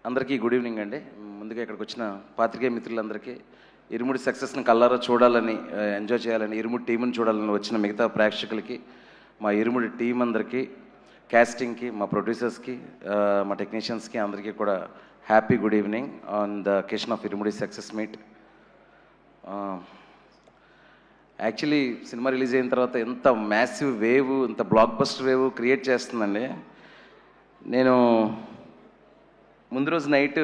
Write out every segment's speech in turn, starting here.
అందరికీ good evening అండి. ముందుగా ఇక్కడికి వచ్చిన పాత్రికేయ మిత్రులందరికీ ఇరుముడి సక్సెస్ని కళ్ళారా చూడాలని, ఎంజాయ్ చేయాలని, ఇరుముడి టీంని చూడాలని వచ్చిన మిగతా ప్రేక్షకులకి, మా ఇరుముడి టీం అందరికీ, క్యాస్టింగ్కి, మా ప్రొడ్యూసర్స్కి, మా టెక్నీషియన్స్కి అందరికీ కూడా happy good evening on the occasion of irumudi success meet. Actually cinema release అయిన తర్వాత ఎంత మ్యాసివ్ వేవ్, ఇంత బ్లాక్ బస్టర్ వేవ్ క్రియేట్ చేస్తుందండి. నేను ముందు రోజు నైట్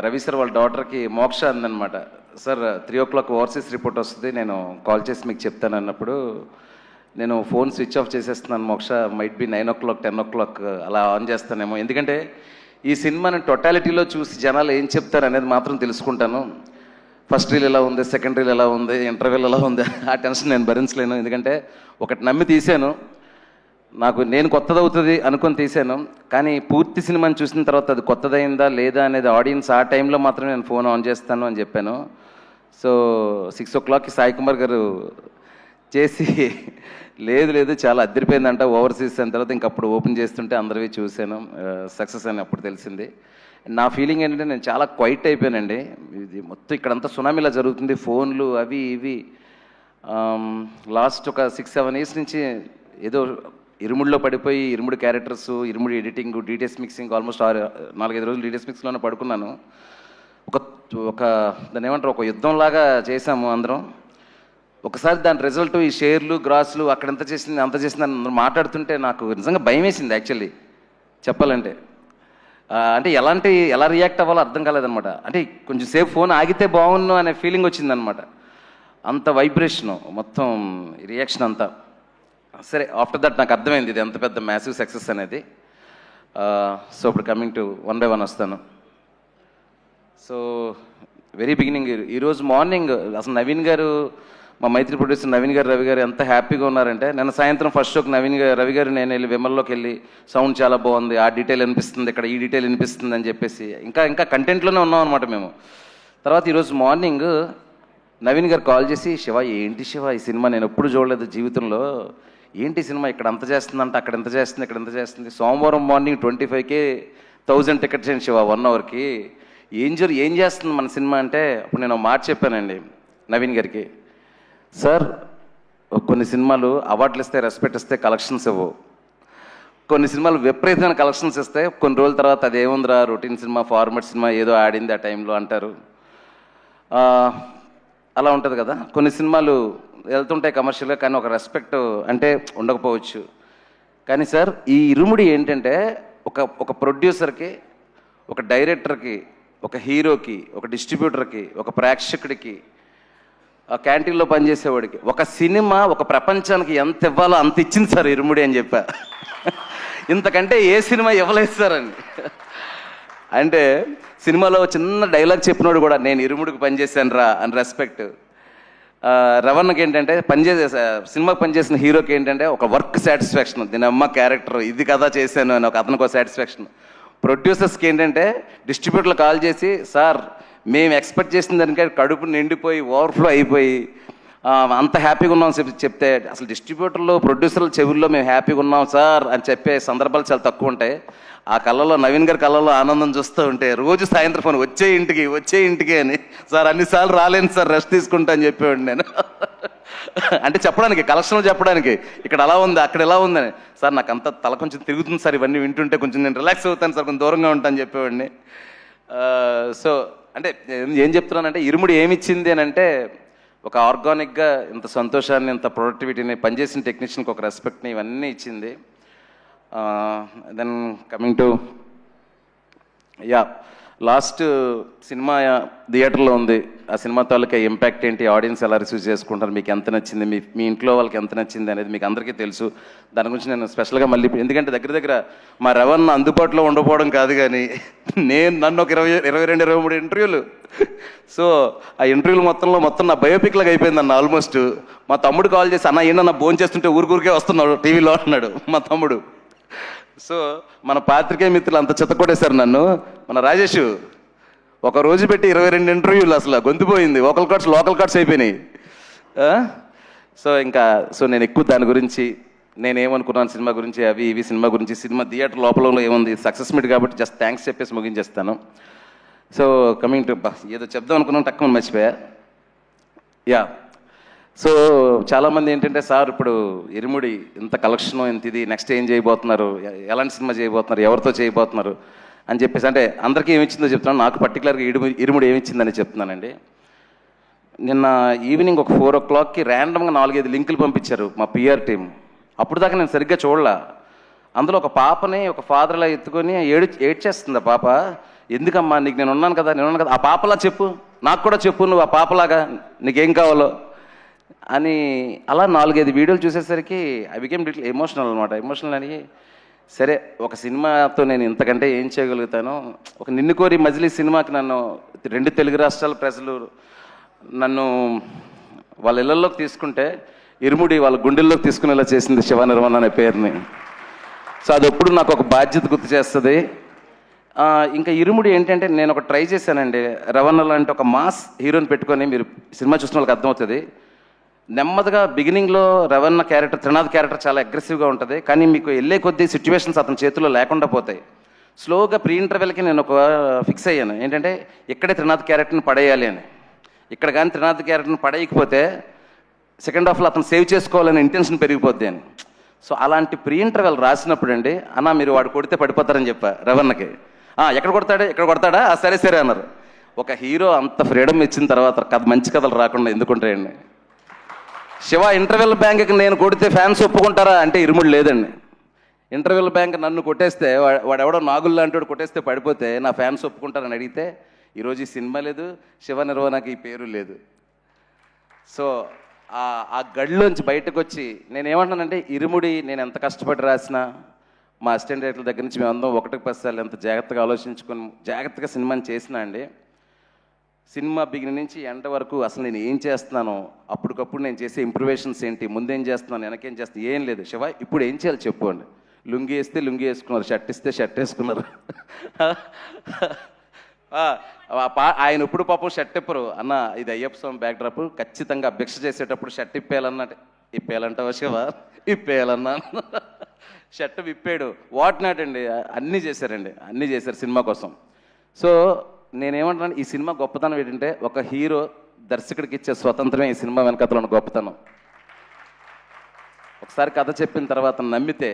రవి సార్ వాళ్ళ డాటర్కి మోక్ష అందనమాట, సార్ 3 o'clock ఓవర్సీస్ రిపోర్ట్ వస్తుంది, నేను కాల్ చేసి మీకు చెప్తాను అన్నప్పుడు నేను ఫోన్ స్విచ్ ఆఫ్ చేసేస్తున్నాను. మోక్ష మైట్ బి 9 o'clock 10 o'clock అలా ఆన్ చేస్తానేమో, ఎందుకంటే ఈ సినిమాని టోటాలిటీలో చూసి జనాలు ఏం చెప్తారు అనేది మాత్రం తెలుసుకుంటాను. ఫస్ట్ రీల్ ఎలా ఉంది, సెకండ్ రీల్ ఎలా ఉంది, ఇంటర్వెల్ ఎలా ఉంది, ఆ టెన్షన్ నేను భరించలేను. ఎందుకంటే ఒకటి నమ్మి తీశాను, నేను కొత్తదవుతుంది అనుకొని తీశాను, కానీ పూర్తి సినిమాని చూసిన తర్వాత అది కొత్తదైందా లేదా అనేది ఆడియన్స్ ఆ టైంలో మాత్రమే నేను ఫోన్ ఆన్ చేస్తాను అని చెప్పాను. సో 6 o'clockకి సాయి కుమార్ గారు చేసి లేదు చాలా అద్దరిపోయిందంట ఓవర్సీస్ అయిన తర్వాత ఇంకప్పుడు ఓపెన్ చేస్తుంటే అందరివి చూశాను, సక్సెస్ అని అప్పుడు తెలిసింది. నా ఫీలింగ్ ఏంటంటే నేను చాలా క్వైట్ అయిపోయానండి. ఇది మొత్తం ఇక్కడంతా సునామీలా జరుగుతుంది, ఫోన్లు అవి ఇవి. లాస్ట్ ఒక 6-7 years నుంచి ఏదో ఇరుముడిలో పడిపోయి ఇరుముడి క్యారెక్టర్స్, ఇరుముడి ఎడిటింగ్, డీటెయిల్స్ మిక్సింగ్, ఆల్మోస్ట్ 4-5 రోజులు డీటెయిల్స్ మిక్స్లోనే పడుకున్నాను. ఒక దాన్ని ఏమంటారు, ఒక యుద్ధంలాగా చేశాము అందరం. ఒకసారి దాని రిజల్ట్ ఈ షేర్లు, గ్రాస్లు, అక్కడ ఎంత చేసింది అంత చేసింది అని మాట్లాడుతుంటే నాకు నిజంగా భయం వేసింది యాక్చువల్లీ చెప్పాలంటే. అంటే ఎలా రియాక్ట్ అవ్వాలో అర్థం కాలేదనమాట. అంటే కొంచెం సేపు ఫోన్ ఆగితే బాగుండు అనే ఫీలింగ్ వచ్చిందనమాట. అంత వైబ్రేషను మొత్తం రియాక్షన్ అంతా. సరే, ఆఫ్టర్ దట్ నాకు అర్థమైంది ఇది ఎంత పెద్ద మ్యాసివ్ సక్సెస్ అనేది. సో ఇప్పుడు కమింగ్ టు 1 by 1 వస్తాను. సో వెరీ బిగినింగ్, ఈరోజు మార్నింగ్ అసలు నవీన్ గారు, మా మైత్రి ప్రొడ్యూసర్ నవీన్ గారు, రవి గారు ఎంత హ్యాపీగా ఉన్నారంటే, నిన్న సాయంత్రం ఫస్ట్ షోకి రవి గారు నేను వెళ్ళి విమల్లోకి వెళ్ళి సౌండ్ చాలా బాగుంది, ఆ డీటెయిల్ అనిపిస్తుంది, ఇక్కడ ఈ డీటెయిల్ అనిపిస్తుంది అని చెప్పేసి ఇంకా కంటెంట్లోనే ఉన్నాం అనమాట మేము. తర్వాత ఈరోజు మార్నింగ్ నవీన్ గారు కాల్ చేసి, ఏంటి శివ ఈ సినిమా నేను ఎప్పుడు చూడలేదు జీవితంలో, ఏంటి సినిమా ఇక్కడ అంత చేస్తుందంట, అక్కడ ఎంత చేస్తుంది, ఇక్కడ ఎంత చేస్తుంది, సోమవారం మార్నింగ్ 25,000 టికెట్స్ అండి శివ 1 hourకి, ఏం చేస్తుంది మన సినిమా అంటే, అప్పుడు నేను మాట చెప్పానండి నవీన్ గారికి, సార్ కొన్ని సినిమాలు అవార్డులు ఇస్తే, రెస్పెక్ట్ ఇస్తే కలెక్షన్స్ ఇవ్వవు, కొన్ని సినిమాలు విపరీతమైన కలెక్షన్స్ ఇస్తే కొన్ని రోజుల తర్వాత అది ఏముందిరా రొటీన్ సినిమా, ఫార్మాట్ సినిమా, ఏదో ఆడింది ఆ టైంలో అంటారు. అలా ఉంటుంది కదా, కొన్ని సినిమాలు వెళ్తుంటాయి కమర్షియల్గా, కానీ ఒక రెస్పెక్ట్ అంటే ఉండకపోవచ్చు. కానీ సార్ ఈ ఇరుముడి ఏంటంటే ఒక ప్రొడ్యూసర్కి, ఒక డైరెక్టర్కి, ఒక హీరోకి, ఒక డిస్ట్రిబ్యూటర్కి, ఒక ప్రేక్షకుడికి, క్యాంటీన్లో పనిచేసేవాడికి, ఒక సినిమా ఒక ప్రపంచానికి ఎంత ఇవ్వాలో అంత ఇచ్చింది సార్ ఇరుముడి అని చెప్పా. ఇంతకంటే ఏ సినిమా ఇవ్వలేదు సార్ అని. అంటే సినిమాలో చిన్న డైలాగ్ చెప్పినోడు కూడా నేను ఇరుముడికి పనిచేశాను రా అని రెస్పెక్ట్. రవణకి ఏంటంటే సినిమాకి పనిచేసిన హీరోకి ఏంటంటే ఒక వర్క్ సాటిస్ఫాక్షన్, దీని అమ్మ క్యారెక్టర్ ఇది కదా చేశాను అని అతనికి ఒక సాటిస్ఫాక్షన్. ప్రొడ్యూసర్స్కి ఏంటంటే డిస్ట్రిబ్యూటర్లు కాల్ చేసి, సార్ మేము ఎక్స్పెక్ట్ చేసిన దానికంటే కడుపు నిండిపోయి ఓవర్ఫ్లో అయిపోయి అంత హ్యాపీగా ఉన్నాం చెప్తే, అసలు డిస్ట్రిబ్యూటర్లు ప్రొడ్యూసర్ల చెవుల్లో మేము హ్యాపీగా ఉన్నాం సార్ అని చెప్పే సందర్భాలు చాలా తక్కువ ఉంటాయి. ఆ కళ్ళలో, నవీన్ గారి కళ్ళలో ఆనందం చూస్తూ ఉంటే రోజు సాయంత్రం ఫోన్ వచ్చే ఇంటికి అని, సార్ అన్నిసార్లు రాలేను సార్ రెస్ట్ తీసుకుంటా అని చెప్పేవాడిని నేను. అంటే చెప్పడానికి, కలెక్షన్లు చెప్పడానికి, ఇక్కడ అలా ఉంది అక్కడ ఎలా ఉందని, సార్ నాకు అంత తల కొంచెం తిరుగుతుంది సార్ ఇవన్నీ వింటుంటే, కొంచెం నేను రిలాక్స్ అవుతాను సార్, కొంచెం దూరంగా ఉంటాను చెప్పేవాడిని. సో అంటే ఏం చెప్తున్నానంటే, ఇరుముడి ఏమిచ్చింది అని అంటే, ఒక ఆర్గానిక్గా ఇంత సంతోషాన్ని, ఇంత ప్రొడక్టివిటీని, పనిచేసిన టెక్నీషియన్కి ఒక రెస్పెక్ట్ని, ఇవన్నీ ఇచ్చింది. Then coming to last cinema థియేటర్లో ఉంది, ఆ సినిమా తాలూకా ఇంపాక్ట్ ఏంటి, ఆడియన్స్ ఎలా రిసీవ్ చేసుకుంటారు, మీకు ఎంత నచ్చింది, మీ ఇంట్లో వాళ్ళకి ఎంత నచ్చింది అనేది మీకు అందరికీ తెలుసు. దాని గురించి నేను స్పెషల్గా మళ్ళీ, ఎందుకంటే దగ్గర మా రవణ అందుబాటులో ఉండకపోవడం కాదు, కానీ నన్ను ఒక 22-23 ఇంటర్వ్యూలు, సో ఆ ఇంటర్వ్యూలు మొత్తం నా బయోపిక్ లాగా అయిపోయింది అన్న ఆల్మోస్ట్. మా తమ్ముడు కాల్ చేసి, అన్న ఏంటన్నా భోజనం చేస్తుంటే ఊరికే వస్తున్నాడు టీవీలో అన్నాడు మా తమ్ముడు. సో మన పాత్రికేయ మిత్రులు అంత చెత్తకొట్టేశారు నన్ను. మన రాజేష్ ఒక రోజు పెట్టి 22 ఇంటర్వ్యూలు, అసలు గొంతుపోయింది, లోకల్ కార్డ్స్ అయిపోయినాయి. సో నేను ఎక్కువ దాని గురించి నేనేమనుకున్నాను సినిమా గురించి, అవి ఇవి సినిమా గురించి, సినిమా థియేటర్ లోపల ఏముంది, సక్సెస్ మీట్ కాబట్టి జస్ట్ థ్యాంక్స్ చెప్పేసి ముగించేస్తాను. సో కమింగ్ టు ఏదో చెప్దాం అనుకున్నాను, తక్కువ మర్చిపోయా. యా, సో చాలామంది ఏంటంటే, సార్ ఇప్పుడు ఇరుముడి ఇంత కలెక్షన్, ఇంత ఇది, నెక్స్ట్ ఏం చేయబోతున్నారు, ఎలాంటి సినిమా చేయబోతున్నారు, ఎవరితో చేయబోతున్నారు అని చెప్పేసి, అంటే అందరికీ ఏమిచ్చిందో చెప్తున్నాను, నాకు పర్టికులర్గా ఇరుముడి ఏమిచ్చిందని చెప్తున్నానండి. నిన్న ఈవినింగ్ ఒక 4 o'clockకి ర్యాండమ్గా 4-5 లింకులు పంపించారు మా పిఆర్ టీం. అప్పుడు దాకా నేను సరిగ్గా చూడలా. అందులో ఒక పాపని ఒక ఫాదర్లా ఎత్తుకొని ఏడ్చేస్తుంది ఆ పాప. ఎందుకమ్మా, నీకు నేను ఉన్నాను కదా, ఆ పాపలా చెప్పు, నాకు కూడా చెప్పు, నువ్వు ఆ పాపలాగా నీకేం కావాలో అని. అలా 4-5 వీడియోలు చూసేసరికి ఐ బికేమ్ లిటిల్ ఎమోషనల్ అనమాట. ఎమోషనల్ అని, సరే ఒక సినిమాతో నేను ఇంతకంటే ఏం చేయగలుగుతాను. ఒక నిన్ను కోరి మజిలీ సినిమాకి నన్ను 2 తెలుగు రాష్ట్రాల ప్రజలు నన్ను వాళ్ళ ఇళ్లలోకి తీసుకుంటే, ఇరుముడి వాళ్ళ గుండెల్లోకి తీసుకునేలా చేసింది శివ నిర్మణ అనే పేరుని. సో అది ఎప్పుడు నాకు ఒక బాధ్యత గుర్తు చేస్తుంది. ఇంకా ఇరుముడి ఏంటంటే, నేను ఒక ట్రై చేశానండి. రవణ లాంటి ఒక మాస్ హీరోని పెట్టుకొని, మీరు సినిమా చూసిన వాళ్ళకి అర్థమవుతుంది. నెమ్మదిగా బిగినింగ్లో రవణ క్యారెక్టర్, త్రినాథ్ క్యారెక్టర్ చాలా అగ్రెసివ్గా ఉంటుంది, కానీ మీకు వెళ్ళే కొద్దీ సిచ్యువేషన్స్ అతని చేతిలో లేకుండా పోతాయి. స్లోగా ప్రీ ఇంటర్వెల్కి నేను ఒక ఫిక్స్ అయ్యాను, ఏంటంటే ఇక్కడే త్రినాథ్ క్యారెక్టర్ని పడేయాలి అని. ఇక్కడ కానీ త్రినాథ్ క్యారెక్టర్ని పడేయకపోతే సెకండ్ హాఫ్లో అతను సేవ్ చేసుకోవాలని ఇంటెన్షన్ పెరిగిపోద్ది అని. సో అలాంటి ప్రీ ఇంటర్వెల్ రాసినప్పుడు అండి, అన్న మీరు వాడు కొడితే పడిపోతారని చెప్పా రవణకి. ఎక్కడ కొడతాడే, ఇక్కడ కొడతాడా, సరే సరే అన్నారు. ఒక హీరో అంత ఫ్రీడమ్ ఇచ్చిన తర్వాత కథ, మంచి కథలు రాకుండా ఎందుకుంటాయండి. శివ ఇంటర్వెల్ బ్యాంక్కి నేను కొడితే ఫ్యాన్స్ ఒప్పుకుంటారా అంటే ఇరుముడు లేదండి. ఇంటర్వెల్ బ్యాంక్ నన్ను కొట్టేస్తే, వాడెవడో నాగుల్ లాంటి వాడు కొట్టేస్తే పడిపోతే నా ఫ్యాన్స్ ఒప్పుకుంటారని అడిగితే, ఈరోజు ఈ సినిమా లేదు, శివ నిర్వహణకి ఈ పేరు లేదు. సో ఆ గడిలోంచి బయటకు వచ్చి నేనేమంటానంటే, ఇరుముడి నేను ఎంత కష్టపడి రాసినా, మా అసిస్టెంట్ డైరెక్టర్ దగ్గర నుంచి మేమందరం 1-10 ఎంత జాగ్రత్తగా ఆలోచించుకొని జాగ్రత్తగా సినిమాని చేసినా అండి, సినిమా బిగినింగ్ నుంచి ఎండ వరకు అసలు నేను ఏం చేస్తున్నానో, అప్పటికప్పుడు నేను చేసే ఇంప్రూవేషన్స్ ఏంటి, ముందేం చేస్తున్నాను, వెనకేం చేస్తాను, ఏం లేదు. శివ ఇప్పుడు ఏం చేయాలి చెప్పు అండి. లుంగి వేస్తే లుంగి వేసుకున్నారు, షర్ట్ ఇస్తే షర్ట్ వేసుకున్నారు. ఆయన ఇప్పుడు పాపం షర్ట్ ఇప్పరు, అన్న ఇది అయ్యప్ప స్వామి బ్యాక్ డ్రాప్, ఖచ్చితంగా భిక్ష చేసేటప్పుడు షర్ట్ ఇప్పేయాలన్నట్టు. ఇప్పేయాలంటావా శివ, ఇప్పేయాలన్నా. షర్ట్ విప్పాడు, వాట్ నాట్ అండి, అన్నీ చేశారండి, అన్నీ చేశారు సినిమా కోసం. సో నేనేమంటున్నాను, ఈ సినిమా గొప్పతనం ఏంటంటే, ఒక హీరో దర్శకుడికి ఇచ్చే స్వతంత్రమే ఈ సినిమా వెనకతలో గొప్పతనం. ఒకసారి కథ చెప్పిన తర్వాత నమ్మితే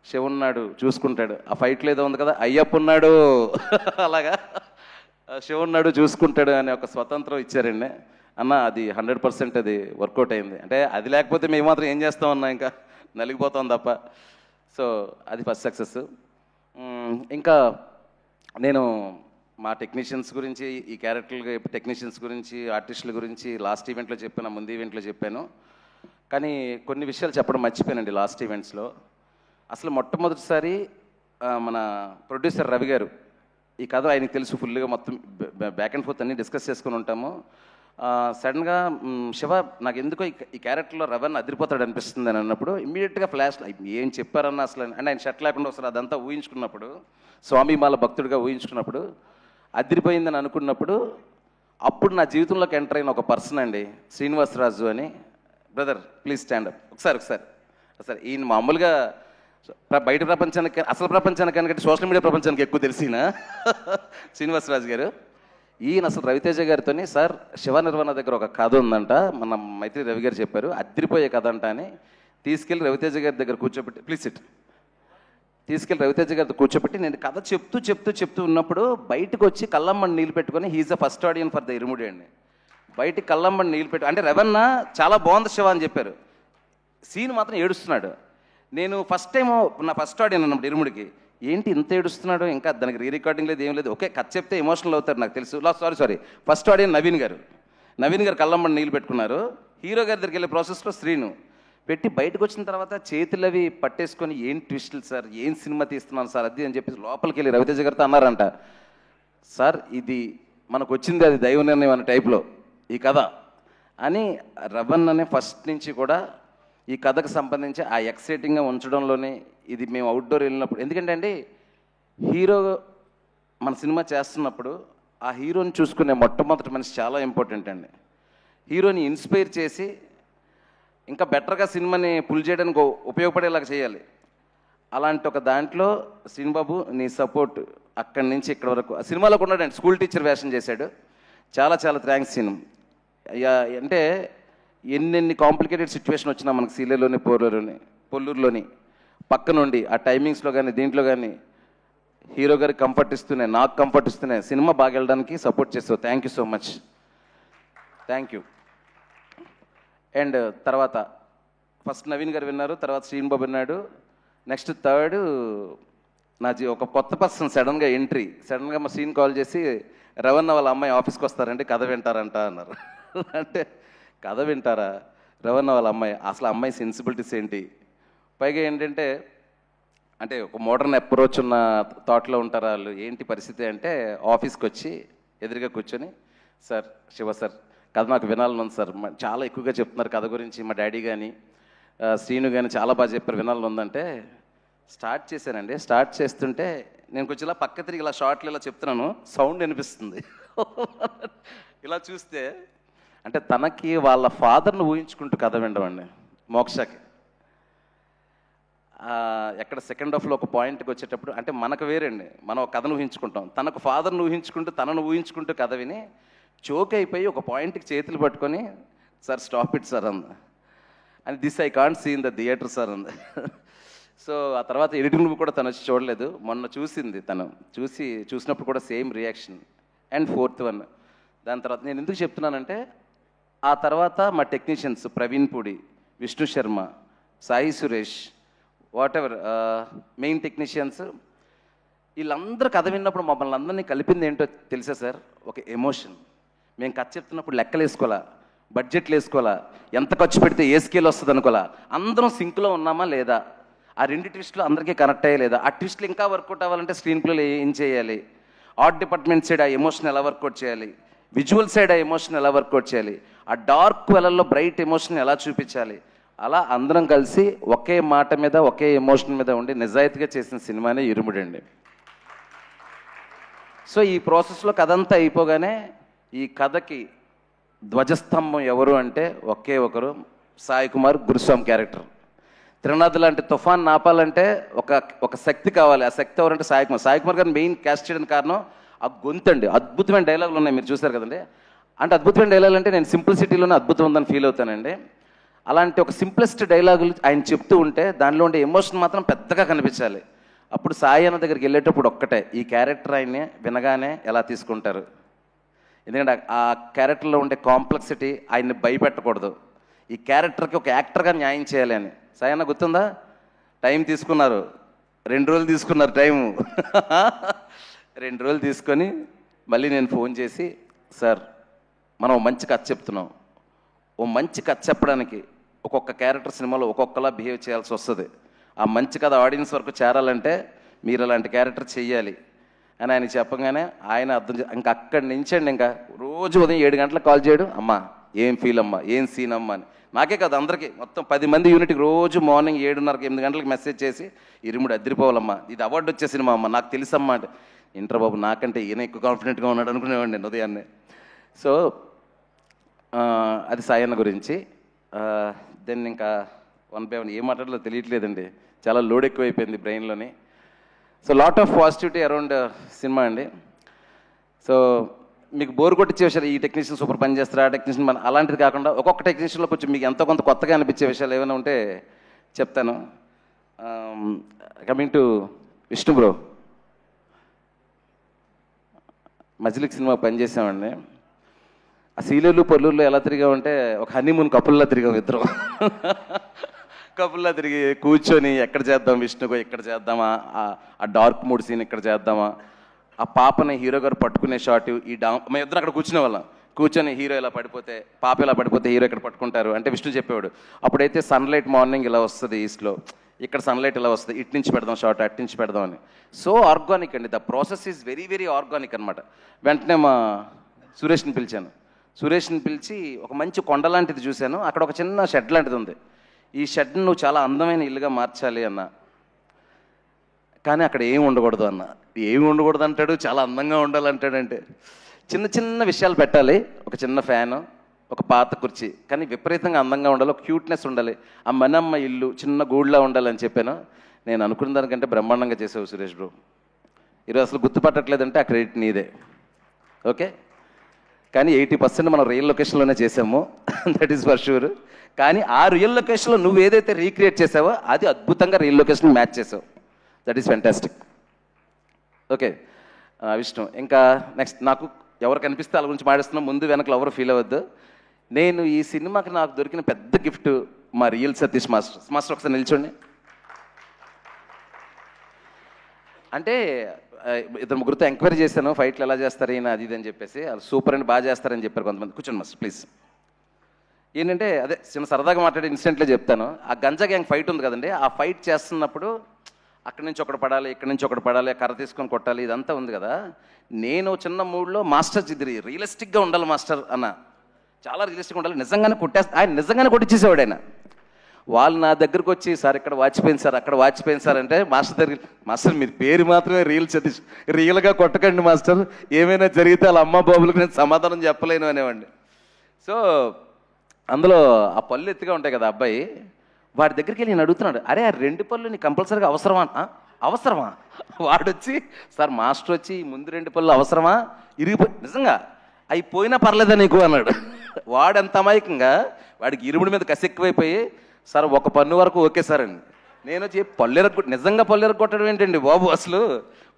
శివ ఉన్నాడు చూసుకుంటాడు. ఆ ఫైట్లో ఏదో ఉంది కదా, అయ్యప్ప ఉన్నాడు అలాగా శివ ఉన్నాడు చూసుకుంటాడు అనే ఒక స్వతంత్రం ఇచ్చారండి. అన్న అది 100% అది వర్కౌట్ అయింది. అంటే అది లేకపోతే మేము మాత్రం ఏం చేస్తామన్నా, ఇంకా నలిగిపోతాం తప్ప. సో అది ఫస్ట్ సక్సెస్. ఇంకా నేను మా టెక్నీషియన్స్ గురించి, ఈ క్యారెక్టర్లు టెక్నీషియన్స్ గురించి, ఆర్టిస్టుల గురించి లాస్ట్ ఈవెంట్లో చెప్పాను, ముందు ఈవెంట్లో చెప్పాను. కానీ కొన్ని విషయాలు చెప్పడం మర్చిపోయానండి లాస్ట్ ఈవెంట్స్లో. అసలు మొట్టమొదటిసారి మన ప్రొడ్యూసర్ రవి గారు, ఈ కథ ఆయనకి తెలుసు ఫుల్గా, మొత్తం బ్యాక్ అండ్ ఫోర్త్ అన్నీ డిస్కస్ చేసుకుని ఉంటాము. సడన్గా శివ నాకు ఎందుకో ఈ క్యారెక్టర్లో రవణ్ అదిరిపోతాడు అనిపిస్తుంది అని అన్నప్పుడు, ఇమ్మీడియట్గా ఫ్లాష్ ఏం చెప్పారన్న అసలు అంటే, ఆయన షర్ట్ లేకుండా వస్తారు అదంతా ఊహించుకున్నప్పుడు, స్వామిమాల భక్తుడిగా ఊహించుకున్నప్పుడు, అదిరిపోయిందని అనుకున్నప్పుడు, అప్పుడు నా జీవితంలోకి ఎంటర్ అయిన ఒక పర్సన్ అండి, శ్రీనివాసరాజు అని. Brother please stand up. ఒకసారి ఈయన మామూలుగా బయట ప్రపంచానికి, అసలు ప్రపంచానికంటే సోషల్ మీడియా ప్రపంచానికి ఎక్కువ తెలిసిన శ్రీనివాసరాజు గారు. ఈయన అసలు రవితేజ గారితో, సార్ శివ నిర్వహణ దగ్గర ఒక కథ ఉందంట, మన మైత్రి రవి గారు చెప్పారు, అదిరిపోయే కథ అంట అని తీసుకెళ్ళి రవితేజ గారి దగ్గర కూర్చోబెట్టి, ప్లీజ్ సిట్, తీసుకెళ్ళి రవితేజ గారితో కూర్చోబెట్టి నేను కథ చెప్తూ ఉన్నప్పుడు బయటకు వచ్చి కళ్ళమ్మని నీళ్ళు పెట్టుకొని, he's the first audience for the Irumudi అండి. బయటికి కళ్ళమ్మని నీళ్ళు పెట్టు అంటే, రవణ చాలా బాగుంది శివ అని చెప్పారు, సీన్ మాత్రం ఏడుస్తున్నాడు. నేను ఫస్ట్ టైం నా ఫస్ట్ ఆడియన్ అన్నమాట ఇరుముడికి, ఏంటి ఇంత ఏడుస్తున్నాడు, ఇంకా దానికి రీ రికార్డింగ్ లేదు, ఏం లేదు, ఓకే కథ చెప్తే ఎమోషనల్ అవుతారు నాకు తెలుసు. సారీ ఫస్ట్ ఆడియన్ నవీన్ గారు కళ్ళమ్మని నీళ్ళు పెట్టుకున్నారు. హీరో గారి దగ్గరికి వెళ్ళే ప్రాసెస్లో శ్రీను పెట్టి బయటకు వచ్చిన తర్వాత చేతులు అవి పట్టేసుకొని, ఏం ట్విస్టులు సార్, ఏం సినిమా తీస్తున్నాను సార్ అది అని చెప్పేసి లోపలికి వెళ్ళి రవితేజ గారితో అన్నారంట, సార్ ఇది మనకు వచ్చింది అది దైవ నిర్ణయం అనే టైప్లో ఈ కథ అని. రవణ్ అనే ఫస్ట్ నుంచి కూడా ఈ కథకు సంబంధించి ఆ ఎక్సైటింగ్గా ఉంచడంలోనే, ఇది మేము అవుట్డోర్ వెళ్ళినప్పుడు, ఎందుకంటే అండి హీరో మన సినిమా చేస్తున్నప్పుడు ఆ హీరోని చూసుకునే మొట్టమొదటి మనిషి చాలా ఇంపార్టెంట్ అండి. హీరోని ఇన్స్పైర్ చేసి ఇంకా బెటర్గా సినిమాని పుల్ చేయడానికి ఉపయోగపడేలాగా చేయాలి. అలాంటి ఒక దాంట్లో శ్రీనుబాబు నీ సపోర్ట్ అక్కడి నుంచి ఇక్కడి వరకు ఆ సినిమాలో ఉన్నాడండి, స్కూల్ టీచర్ వేషం చేశాడు. చాలా చాలా థ్యాంక్స్ సీను. అంటే ఎన్నెన్ని కాంప్లికేటెడ్ సిచ్యువేషన్ వచ్చినా మనకు సీలేలోని పొల్లూరులోని పక్క నుండి ఆ టైమింగ్స్లో కానీ దీంట్లో కానీ హీరో గారికి కంఫర్ట్ ఇస్తూనే నాకు కంఫర్ట్ ఇస్తూనే సినిమా బాగా వెళ్ళడానికి సపోర్ట్ చేస్తావు. Thank you so much, thank you. And తర్వాత ఫస్ట్ నవీన్ గారు విన్నారు, తర్వాత శ్రీనుబాబు విన్నాడు. నెక్స్ట్ థర్డ్ ఒక కొత్త పర్సన్ సడన్గా ఎంట్రీ. సడన్గా మా శ్రీని కాల్ చేసి రవణ వాళ్ళ అమ్మాయి ఆఫీస్కి వస్తారంటే కథ వింటారంట అన్నారు. అంటే కథ వింటారా? రవణ వాళ్ళ అమ్మాయి, అసలు అమ్మాయి సెన్సిబిలిటీస్ ఏంటి? పైగా ఏంటంటే అంటే ఒక మోడర్న్ అప్రోచ్ ఉన్న థాట్లో ఉంటారు వాళ్ళు. ఏంటి పరిస్థితి అంటే ఆఫీస్కి వచ్చి ఎదురుగా కూర్చొని, సార్ శివ సార్ కథ నాకు వినాలని ఉంది సార్, చాలా ఎక్కువగా చెప్తున్నారు కథ గురించి, మా డాడీ కానీ శ్రీను కానీ చాలా బాగా చెప్పారు, వినాలని ఉందంటే స్టార్ట్ చేశానండి. స్టార్ట్ చేస్తుంటే నేను కొంచెం ఇలా పక్క తిరిగి ఇలా షార్ట్లు ఇలా చెప్తున్నాను, సౌండ్ వినిపిస్తుంది. ఇలా చూస్తే అంటే తనకి వాళ్ళ ఫాదర్ను ఊహించుకుంటూ కథ వినడం మోక్షకి. ఎక్కడ సెకండ్ హాఫ్లో ఒక పాయింట్కి వచ్చేటప్పుడు అంటే మనకు వేరండి, మనం ఒక కథను ఊహించుకుంటాం, తనకు ఫాదర్ను ఊహించుకుంటూ తనను ఊహించుకుంటూ కథ విని చోక్ అయిపోయి ఒక పాయింట్కి చేతులు పట్టుకొని సార్ స్టాప్ ఇట్ సార్ అంది. And this I can't see in the theatre sir అంది. సో ఆ తర్వాత ఎడిటింగ్ రూమ్ కూడా తను వచ్చి చూడలేదు, మొన్న చూసింది. తను చూసినప్పుడు కూడా same reaction. And fourth one, దాని తర్వాత నేను ఎందుకు చెప్తున్నానంటే ఆ తర్వాత మా technicians Praveen Pudi, Vishnu Sharma, Sai Suresh, what ever main technicians, వీళ్ళందరూ కథ విన్నప్పుడు మమ్మల్ని అందరినీ కలిపింది ఏంటో తెలుసా సార్? ఒక ఎమోషన్. మేము కథ చెప్తున్నప్పుడు లెక్కలు వేసుకోవాలా, బడ్జెట్లు వేసుకోవాలా, ఎంత ఖర్చు పెడితే ఏ స్కేల్ వస్తుంది అనుకోవాలా, అందరం సింక్లో ఉన్నామా లేదా, ఆ రెండు ట్విస్టులు అందరికీ కనెక్ట్ అయ్యే లేదా, ఆ ట్విస్టులు ఇంకా వర్కౌట్ అవ్వాలంటే స్క్రీన్ ప్లేలో ఏం చేయాలి, ఆర్ట్ డిపార్ట్మెంట్ సైడ్ ఆ ఎమోషన్ ఎలా వర్కౌట్ చేయాలి, విజువల్ సైడ్ ఆ ఎమోషన్ ఎలా వర్కౌట్ చేయాలి, ఆ డార్క్ వెలల్లో బ్రైట్ ఎమోషన్ ఎలా చూపించాలి, అలా అందరం కలిసి ఒకే మాట మీద ఒకే ఎమోషన్ మీద ఉండి నిజాయితీగా చేసిన సినిమానే ఇరుముడండి. సో ఈ ప్రాసెస్లో కథ అంతా అయిపోగానే ఈ కథకి ధ్వజస్తంభం ఎవరు అంటే ఒకే ఒకరు, సాయి కుమార్ గురుస్వామి క్యారెక్టర్. త్రినాథ్ లాంటి తుఫాన్ ఆపాలంటే ఒక శక్తి కావాలి. ఆ శక్తి ఎవరంటే సాయి కుమార్. సాయి కుమార్ గారిని మెయిన్ క్యాస్ట్ చేయడానికి కారణం ఆ గొంతండి. అద్భుతమైన డైలాగులు ఉన్నాయి, మీరు చూసారు కదండి. అంటే అద్భుతమైన డైలాగులు అంటే నేను సింప్లిసిటీలోనే అద్భుతం ఉందని ఫీల్ అవుతానండి. అలాంటి ఒక సింప్లెస్ట్ డైలాగులు ఆయన చెప్తూ ఉంటే దానిలో ఉండే ఎమోషన్ మాత్రం పెద్దగా కనిపించాలి. అప్పుడు సాయి అన్న దగ్గరికి వెళ్ళేటప్పుడు ఒక్కటే, ఈ క్యారెక్టర్ ఆయన్ని వినగానే ఎలా తీసుకుంటారు, ఎందుకంటే ఆ క్యారెక్టర్లో ఉండే కాంప్లెక్సిటీ ఆయన్ని భయపెట్టకూడదు, ఈ క్యారెక్టర్కి ఒక యాక్టర్గా న్యాయం చేయాలి అని. సాయి అన్న గుర్తుందా? టైం తీసుకున్నారు, 2 రోజులు తీసుకున్నారు టైము. 2 రోజులు తీసుకొని మళ్ళీ నేను ఫోన్ చేసి, సార్ మనం మంచి కథ చెప్తున్నాం, ఓ మంచి కథ చెప్పడానికి ఒక్కొక్క క్యారెక్టర్ సినిమాలో ఒక్కొక్కలా బిహేవ్ చేయాల్సి వస్తుంది, ఆ మంచి కథ ఆడియన్స్ వరకు చేరాలంటే మీరు అలాంటి క్యారెక్టర్ చెయ్యాలి అని ఆయన చెప్పగానే ఆయన అర్థం ఇంకా అక్కడి నుంచి అండి ఇంకా రోజు ఉదయం 7 గంటలకు కాల్ చేయడం, అమ్మా ఏం ఫీల్ అమ్మా, ఏం సీన్ అమ్మా అని. నాకే కాదు అందరికీ, మొత్తం 10 మంది యూనిట్కి రోజు మార్నింగ్ 7:30 8 గంటలకు మెసేజ్ చేసి, ఇరుముడు అదిరిపోవాలమ్మా, ఇది అవార్డు వచ్చే సినిమా అమ్మా, నాకు తెలుసమ్మా అంటే, ఇంటర్ బాబు నాకంటే ఈయన ఎక్కువ కాన్ఫిడెంట్గా ఉన్నాడు అనుకునేవాడిని నేను ఉదయాన్నే. సో అది సాయి అన్న గురించి. దెన్ ఇంకా 1 by 1 ఏం మాట్లాడాలో తెలియట్లేదండి, చాలా లోడ్ ఎక్కువైపోయింది బ్రెయిన్లోని. So lot of positivity around cinema అండి. సో మీకు బోర్ కొట్టించే విషయాలు, ఈ టెక్నీషియన్ సూపర్ పని చేస్తారు, ఆ టెక్నీషియన్ మన అలాంటిది కాకుండా ఒక్కొక్క టెక్నీషియన్లో కొంచెం మీకు ఎంతో కొంత కొత్తగా అనిపించే విషయాలు ఏమైనా ఉంటే చెప్తాను. కమింగ్ టు విష్ణు బ్రో, మజిలిక్ సినిమా పనిచేసామండి. ఆ సీలేరు పొల్లూరులో ఎలా తిరిగామంటే ఒక హనీమూన్ కపుల్లా తిరిగాం ఇద్దరం. కపుల్లా తిరిగి కూర్చొని ఎక్కడ చేద్దాం విష్ణుగో, ఇక్కడ చేద్దామా, ఆ డార్క్ మూడ్ సీన్ ఇక్కడ చేద్దామా, ఆ పాపని హీరో గారు పట్టుకునే షాట్, మేము ఇద్దరు అక్కడ కూర్చునే వాళ్ళం. కూర్చొని హీరో ఇలా పడిపోతే, పాప ఇలా పడిపోతే హీరో ఇక్కడ పట్టుకుంటారు అంటే విష్ణు చెప్పేవాడు. అప్పుడైతే సన్లైట్ మార్నింగ్ ఇలా వస్తుంది ఈస్ట్లో, ఇక్కడ సన్లైట్ ఇలా వస్తుంది, ఇటు నుంచి పెడదాం షార్ట్, అటు నుంచి పెడదాం అని. సో ఆర్గానిక్ అండి, the process is very very organic అనమాట. వెంటనే మా సురేష్ని పిలిచాను. సురేష్ని పిలిచి ఒక మంచి కొండ లాంటిది చూశాను, అక్కడ ఒక చిన్న షెడ్ లాంటిది ఉంది, ఈ షెడ్ని నువ్వు చాలా అందమైన ఇల్లుగా మార్చాలి అన్న, కానీ అక్కడ ఏమి ఉండకూడదు అన్న. ఏమి ఉండకూడదు అంటాడు, చాలా అందంగా ఉండాలంటాడంటే చిన్న చిన్న విషయాలు పెట్టాలి, ఒక చిన్న ఫ్యాను, ఒక పాత కుర్చీ, కానీ విపరీతంగా అందంగా ఉండాలి, ఒక క్యూట్నెస్ ఉండాలి, ఆ మనమ్మ ఇల్లు చిన్న గూడులా ఉండాలని చెప్పాను. నేను అనుకున్న దానికంటే బ్రహ్మాండంగా చేసావు సురేష్ బ్రో. ఈరోజు అసలు గుర్తుపట్టట్లేదంటే ఆ క్రెడిట్ నీదే. ఓకే, కానీ 80% మనం రియల్ లొకేషన్లోనే చేసాము, దట్ ఈస్ ఫర్ షూర్. కానీ ఆ రియల్ లొకేషన్లో నువ్వు ఏదైతే రీక్రియేట్ చేసావో అది అద్భుతంగా రియల్ లొకేషన్ మ్యాచ్ చేసావు. That is fantastic. Okay Vishnu, ఇంకా నెక్స్ట్ నాకు ఎవరు కనిపిస్తే వాళ్ళ గురించి మాట్లాడుతున్నా, ముందు వెనకలు ఎవరు ఫీల్ అవ్వద్దు. నేను ఈ సినిమాకి నాకు దొరికిన పెద్ద గిఫ్ట్ మా రియల్ సతీష్ మాస్టర్. మాస్టర్ ఒకసారి నిల్చోండి. అంటే ఇద్దరు ముగ్గురితో ఎంక్వైరీ చేశాను, ఫైట్లు ఎలా చేస్తారు ఈయన అది ఇది అని చెప్పేసి. వాళ్ళు సూపర్ అండ్ బాగా చేస్తారని చెప్పారు కొంతమంది. కూర్చోండి మాస్టర్ ప్లీజ్. ఏంటంటే అదే చిన్న సరదాగా మాట్లాడే ఇన్సిడెంట్లో చెప్తాను. ఆ గంజా గ్యాంగ్ ఫైట్ ఉంది కదండి, ఆ ఫైట్ చేస్తున్నప్పుడు అక్కడి నుంచి ఒకటి పడాలి, ఇక్కడి నుంచి ఒకటి పడాలి, కర్ర తీసుకొని కొట్టాలి, ఇదంతా ఉంది కదా. నేను చిన్న మూడ్లో మాస్టర్ ఇది రియలిస్టిక్గా ఉండాలి మాస్టర్ అన్న, చాలా రియలిస్టిక్గా ఉండాలి, నిజంగానే ఆయన నిజంగానే కొట్టించేసేవాడు ఆయన. వాళ్ళు నా దగ్గరకు వచ్చి సార్ ఇక్కడ వాచిపోయింది సార్, అక్కడ వాచిపోయింది సార్ అంటే, మాస్టర్ దగ్గర మాస్టర్ మీరు పేరు మాత్రమే రియల్ సతీష్, రియల్గా కొట్టకండి మాస్టర్, ఏమైనా జరిగితే వాళ్ళ అమ్మ బాబులకు నేను సమాధానం చెప్పలేను అనేవాడిని. సో అందులో ఆ పళ్ళు ఎత్తుగా ఉంటాయి కదా అబ్బాయి, వాడి దగ్గరికి వెళ్ళి నేను అడుగుతున్నాడు, అరే ఆ 2 పళ్ళు నీకు కంపల్సరీగా అవసరమా? అవసరమా? వాడొచ్చి సార్ మాస్టర్ వచ్చి ముందు 2 పళ్ళు అవసరమా, ఇరిగిపోయి నిజంగా అవి పోయినా పర్లేదా నీకు అన్నాడు. వాడెంత అమాయకంగా, వాడికి ఇరుముడి మీద కసి ఎక్కువైపోయి సార్ ఒక పన్ను వరకు ఓకే సార్ అని. నేను వచ్చి నిజంగా పళ్ళు ఎరగొట్టడం ఏంటండి బాబు అసలు.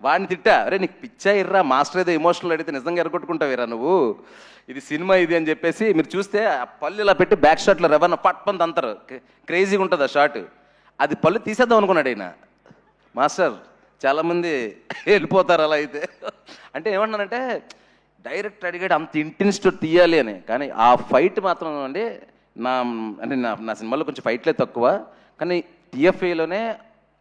వాడిని తిట్టా, అరే నీకు పిచ్చా ఇర్రా, మాస్టర్ ఏదో ఎమోషనల్ అడిగితే నిజంగా ఎరగొట్టుకుంటావేరా నువ్వు, ఇది సినిమా ఇది అని చెప్పేసి. మీరు చూస్తే ఆ పళ్ళు ఇలా పెట్టి బ్యాక్ షాట్లో రెవెన్ పట్పంది అంటారు, క్రేజీగా ఉంటుంది ఆ షాట్. అది పళ్ళు తీసేద్దాం అనుకున్నాడు ఆయన. మాస్టర్ చాలామంది వెళ్ళిపోతారు అలా అయితే. అంటే ఏమన్నానంటే డైరెక్ట్ అడిగాడు అంత ఇంటెన్సిటీ తీయాలి అని, కానీ ఆ ఫైట్ మాత్రం అండి నా సినిమాలో కొంచెం ఫైట్లే తక్కువ, కానీ టీఎఫ్ఏలోనే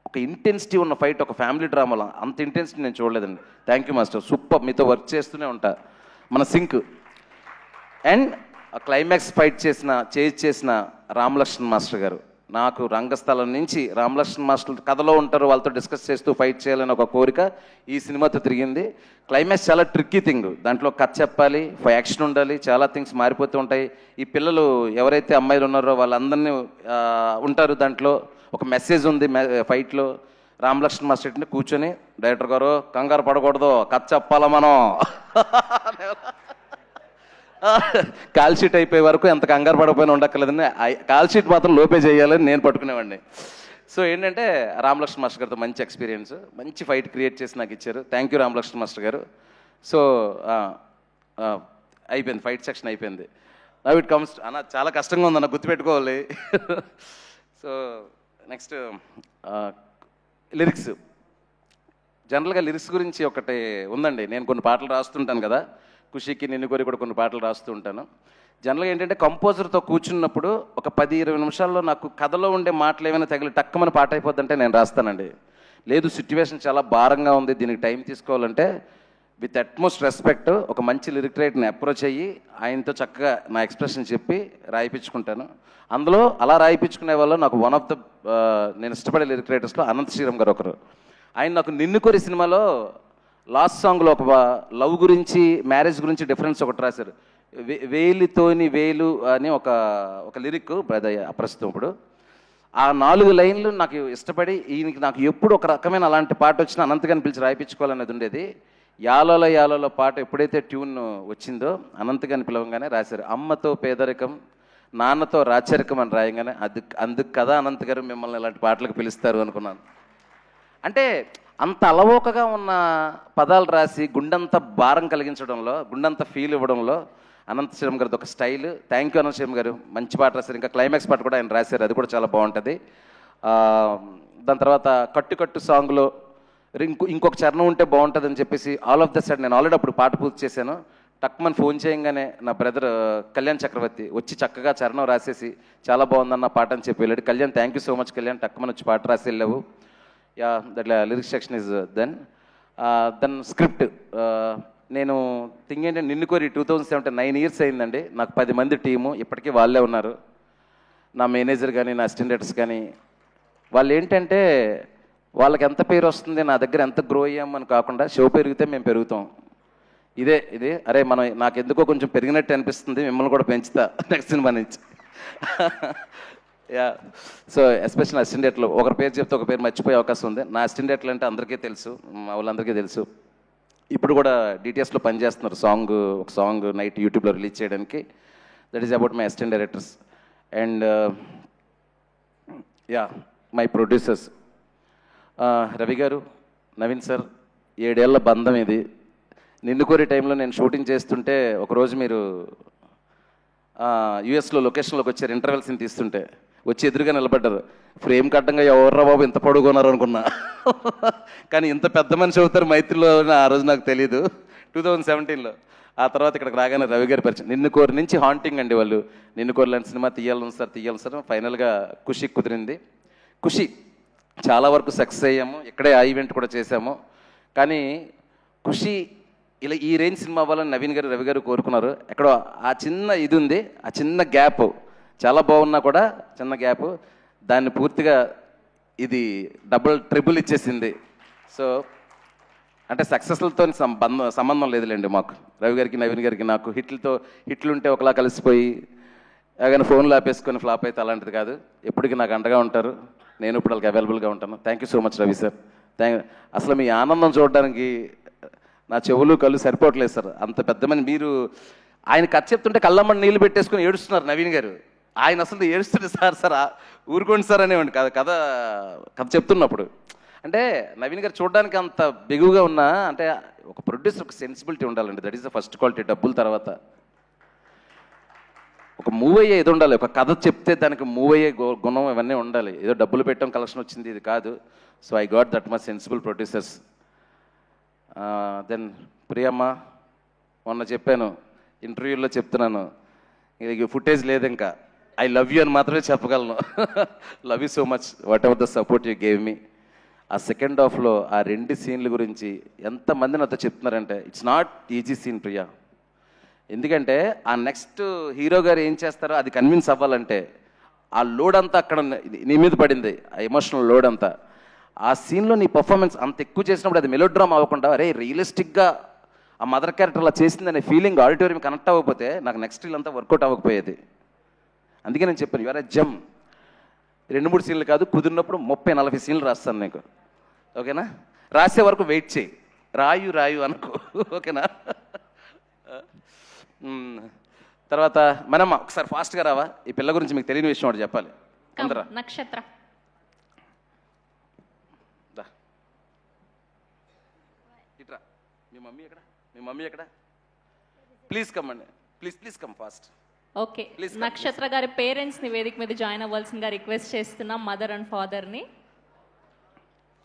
ఒక ఇంటెన్సిటీ ఉన్న ఫైట్, ఒక ఫ్యామిలీ డ్రామాలో అంత ఇంటెన్సిటీ నేను చూడలేదండి. థ్యాంక్ యూ మాస్టర్, సూపర్, మీతో వర్క్ చేస్తూనే ఉంటా, మన సింక్. అండ్ క్లైమాక్స్ ఫైట్ చేసిన రామలక్ష్మణ్ మాస్టర్ గారు, నాకు రంగస్థలం నుంచి రామలక్ష్మణ్ మాస్టర్ కథలో ఉంటారు, వాళ్ళతో డిస్కస్ చేస్తూ ఫైట్ చేయాలని ఒక కోరిక ఈ సినిమాతో తిరిగింది. క్లైమాక్స్ చాలా ట్రిక్కీ థింగ్, దాంట్లో కథ చెప్పాలి, యాక్షన్ ఉండాలి, చాలా థింగ్స్ మారిపోతూ ఉంటాయి. ఈ పిల్లలు ఎవరైతే అమ్మాయిలు ఉన్నారో వాళ్ళందరినీ ఉంటారు, దాంట్లో ఒక మెసేజ్ ఉంది ఫైట్లో. రామలక్ష్మణ్ మాస్టర్ కూర్చొని డైరెక్టర్ గారు కంగారు పడకూడదు, కథ చెప్పాలా మనం, కాల్ షీట్ అయిపోయే వరకు ఎంత కంగారు పడకపోయినా ఉండక్కర్లేదని, కాల్ షీట్ మాత్రం లోపే చేయాలని నేను పట్టుకునేవాడిని. సో ఏంటంటే రామలక్ష్మణ్ మాస్టర్ గారితో మంచి ఎక్స్పీరియన్స్, మంచి ఫైట్ క్రియేట్ చేసి నాకు ఇచ్చారు. థ్యాంక్ యూ రామలక్ష్మణ్ మాస్టర్ గారు. సో అయిపోయింది, ఫైట్ సెక్షన్ అయిపోయింది. నవ్ ఇట్ కమ్స్ అన్న, చాలా కష్టంగా ఉందన్న, గుర్తుపెట్టుకోవాలి. So next lyrics. జనరల్గా లిరిక్స్ గురించి ఒకటి ఉందండి, నేను కొన్ని పాటలు రాస్తుంటాను కదా, ఖుషీకి నిన్ను కోరి కూడా కొన్ని పాటలు రాస్తూ ఉంటాను. జనరల్గా ఏంటంటే కంపోజర్తో కూర్చున్నప్పుడు ఒక 10-20 నిమిషాల్లో నాకు కథలో ఉండే మాటలు ఏమైనా తగిలి టక్కమని పాట అయిపోద్దంటే నేను రాస్తానండి. లేదు సిచ్యువేషన్ చాలా భారంగా ఉంది, దీనికి టైం తీసుకోవాలంటే విత్ అట్మోస్ట్ రెస్పెక్ట్ ఒక మంచి లిరిక్ రైటర్ని అప్రోచ్ అయ్యి ఆయనతో చక్కగా నా ఎక్స్ప్రెషన్ చెప్పి రాయిపించుకుంటాను. అందులో అలా రాయిపించుకునే వాళ్ళు నాకు వన్ ఆఫ్ ద నేను ఇష్టపడే లిరిక్ రైటర్స్లో అనంత శ్రీరామ్ గారు ఒకరు. ఆయన నాకు నిన్ను కోరి సినిమాలో లాస్ట్ సాంగ్లో ఒక లవ్ గురించి, మ్యారేజ్ గురించి డిఫరెన్స్ ఒకటి రాశారు. వేలితోని వేలు అని ఒక లిరిక్ ప్రస్తుతం ఇప్పుడు. ఆ 4 లైన్లు నాకు ఇష్టపడి ఈయనకి నాకు ఎప్పుడు ఒక రకమైన అలాంటి పాట వచ్చినా అనంతగాని పిలిచి రాయిపించుకోవాలనేది ఉండేది. యాలోల యాలోల పాట ఎప్పుడైతే ట్యూన్ వచ్చిందో అనంతగాని పిలవంగానే రాశారు. అమ్మతో పేదరికం, నాన్నతో రాచరికం అని రాయంగానే అందుకు కదా అనంత్ గారు మిమ్మల్ని ఇలాంటి పాటలకు పిలుస్తారు అనుకున్నాను. అంటే అంత అలవోకగా ఉన్న పదాలు రాసి గుండంత భారం కలిగించడంలో, గుండంత ఫీల్ ఇవ్వడంలో అనంత శ్రీరామ్ గారిది ఒక style. Thank you Anantha Sriram గారు, మంచి పాట రాశారు. ఇంకా క్లైమాక్స్ పాట కూడా ఆయన రాశారు, అది కూడా చాలా బాగుంటుంది. దాని తర్వాత కట్టు సాంగ్లో ఇంకొక చరణం ఉంటే బాగుంటుంది అని చెప్పేసి ఆల్ ఆఫ్ ద సైడ్ నేను ఆల్రెడీ అప్పుడు పాట పూర్తి చేశాను. టక్మని ఫోన్ చేయగానే నా బ్రదర్ కళ్యాణ్ చక్రవర్తి వచ్చి చక్కగా చరణం రాసేసి చాలా బాగుందన్న పాట అని చెప్పి వెళ్ళాడు. Kalyan thank you so much Kalyan, టక్మని వచ్చి పాట రాసి వెళ్ళావు. Yeah that lyrics section is then script. నేను థింగ్ ఏంటంటే నిన్ను కోరి 2017 9 years అయిందండి. నాకు 10 మంది టీము, ఇప్పటికీ వాళ్ళే ఉన్నారు. నా మేనేజర్ కానీ నా అసిస్టెంట్ డైరెక్టర్స్ కానీ, వాళ్ళు ఏంటంటే వాళ్ళకి ఎంత పేరు వస్తుంది, నా దగ్గర ఎంత గ్రో అయ్యామని కాకుండా షో పెరిగితే మేము పెరుగుతాం. ఇదే అరే మనం నాకు ఎందుకో కొంచెం పెరిగినట్టు అనిపిస్తుంది, మిమ్మల్ని కూడా పెంచుతా నెక్స్ట్ సినిమా నుంచి. యా, సో ఎస్పెషల్ అసిస్టెంట్ డైరెక్టర్లు ఒకరి పేరు చెప్తే ఒక పేరు మర్చిపోయే అవకాశం ఉంది. నా అసిస్టెంట్ డైరెక్టర్లు అంటే అందరికీ తెలుసు, మా వాళ్ళందరికీ తెలుసు. ఇప్పుడు కూడా డిటిఎస్లో పనిచేస్తున్నారు, ఒక సాంగ్ నైట్ యూట్యూబ్లో రిలీజ్ చేయడానికి. That is about my assistant directors. And yeah, my producers Ravi గారు, నవీన్ సార్, 7 ఏళ్ల బంధం ఇది. నిన్ను కోరి టైంలో నేను షూటింగ్ చేస్తుంటే ఒకరోజు మీరు యూఎస్లో లొకేషన్లోకి వచ్చారు, ఇంటర్వెల్ సీన్ తీస్తుంటే వచ్చి ఎదురుగా నిలబడ్డారు. ఫ్రేమ్ కట్టంగా ఎవర్రా బాబు ఇంత పొడుగున్నారు అనుకున్నా. కానీ ఇంత పెద్ద మనిషి అవుతారు మైత్రిలో ఆ రోజు నాకు తెలీదు, 2017లో. ఆ తర్వాత ఇక్కడికి రాగానే రవి గారి పరిచయం. నిన్ను కోరి నుంచి హాంటింగ్ అండి వాళ్ళు. నిన్ను కోరి లాంటి సినిమా తీయాలని సార్. ఫైనల్గా ఖుషి కుదిరింది. ఖుషి చాలా వరకు సక్సెస్ అయ్యాము, ఇక్కడే ఆ ఈవెంట్ కూడా చేశాము. కానీ ఖుషి ఇలా ఈ రేంజ్ సినిమా అవ్వాలని నవీన్ గారు, రవి గారు కోరుకున్నారు. ఎక్కడో ఆ చిన్న ఇది ఉంది, ఆ చిన్న గ్యాప్ చాలా బాగున్నా కూడా చిన్న గ్యాప్, దాన్ని పూర్తిగా ఇది డబుల్ ట్రిపుల్ ఇచ్చేసింది. సో అంటే సక్సెస్లతో సంబంధం లేదులేండి మాకు, రవి గారికి నవీన్ గారికి నాకు. హిట్లుంటే ఒకలా కలిసిపోయి కానీ ఫోన్లో ఆపేసుకొని ఫ్లాప్ అయితే అలాంటిది కాదు. ఎప్పటికీ నాకు అండగా ఉంటారు, నేను ఇప్పుడు వాళ్ళకి అవైలబుల్గా ఉంటాను. Thank you so much Ravi sir. అసలు మీ ఆనందం చూడడానికి నా చెవులు కళ్ళు సరిపోవట్లేదు సార్. అంత పెద్ద మంది మీరు, ఆయన కథ చెప్తుంటే కళ్ళమ్మని నీళ్ళు పెట్టేసుకొని ఏడుస్తున్నారు నవీన్ గారు. ఆయన అసలు ఏడుస్తుంటే సార్ ఊరుకోండి సార్ అనేవాడి కథ చెప్తున్నప్పుడు. అంటే నవీన్ గారు చూడడానికి అంత బిగువుగా ఉన్నా, అంటే ఒక ప్రొడ్యూసర్ ఒక సెన్సిబిలిటీ ఉండాలండి. That is the first quality. డబ్బుల తర్వాత ఒక మూవ్ అయ్యే ఇది ఉండాలి. ఒక కథ చెప్తే దానికి మూవ్ అయ్యే గుణం ఇవన్నీ ఉండాలి. ఏదో డబ్బులు పెట్టడం కలెక్షన్ వచ్చింది ఇది కాదు. So I got that much sensible producers. Then Priyamma, మొన్న చెప్పాను ఇంటర్వ్యూలో, చెప్తున్నాను, ఇది ఫుటేజ్ లేదు ఇంకా, ఐ లవ్ యూ అని మాత్రమే చెప్పగలను. Love you so much, what ever the support you gave me. ఆ సెకండ్ హాఫ్లో ఆ 2 సీన్ల గురించి ఎంతమంది నాతో చెప్తున్నారంటే it's not easy scene Priya. ఎందుకంటే ఆ నెక్స్ట్ హీరో గారు ఏం చేస్తారో అది కన్విన్స్ అవ్వాలంటే ఆ లోడ్ అంతా అక్కడ నీ మీద పడింది, ఆ ఎమోషనల్ లోడ్ అంతా. ఆ సీన్లో నీ పర్ఫార్మెన్స్ అంత ఎక్కువ చేసినప్పుడు అది మెలోడ్రామా అవ్వకుండా, అరే రియలిస్టిక్గా ఆ మదర్ క్యారెక్టర్ అలా చేసిందనే ఫీలింగ్ ఆడిటోరియం కనెక్ట్ అవ్వకపోతే నాకు నెక్స్ట్ రీల్ అంతా వర్కౌట్ అవ్వకపోయేది. అందుకే నేను చెప్పాను, యువర్ జమ్. 2-3 సీన్లు కాదు, కుదిరినప్పుడు 30-40 సీన్లు రాస్తాను నీకు, ఓకేనా? రాసే వరకు వెయిట్ చేయి, రాయు అనుకో, ఓకేనా? తర్వాత మనమ్మ, ఒకసారి ఫాస్ట్గా రావా, ఈ పిల్ల గురించి మీకు తెలియని విషయం ఒకటి చెప్పాలి. అందరా నక్షత్ర ఇట్రా. మీ మమ్మీ ఎక్కడ? ప్లీజ్ కమ్ అండి, ప్లీజ్ కమ్ ఫాస్ట్. ఓకే, నక్షత్ర గారి పేరెంట్స్ ని వేదిక మీద జాయిన్ అవ్వాల్సిందిగా రిక్వెస్ట్ చేస్తున్నాం, మదర్ అండ్ ఫాదర్ ని.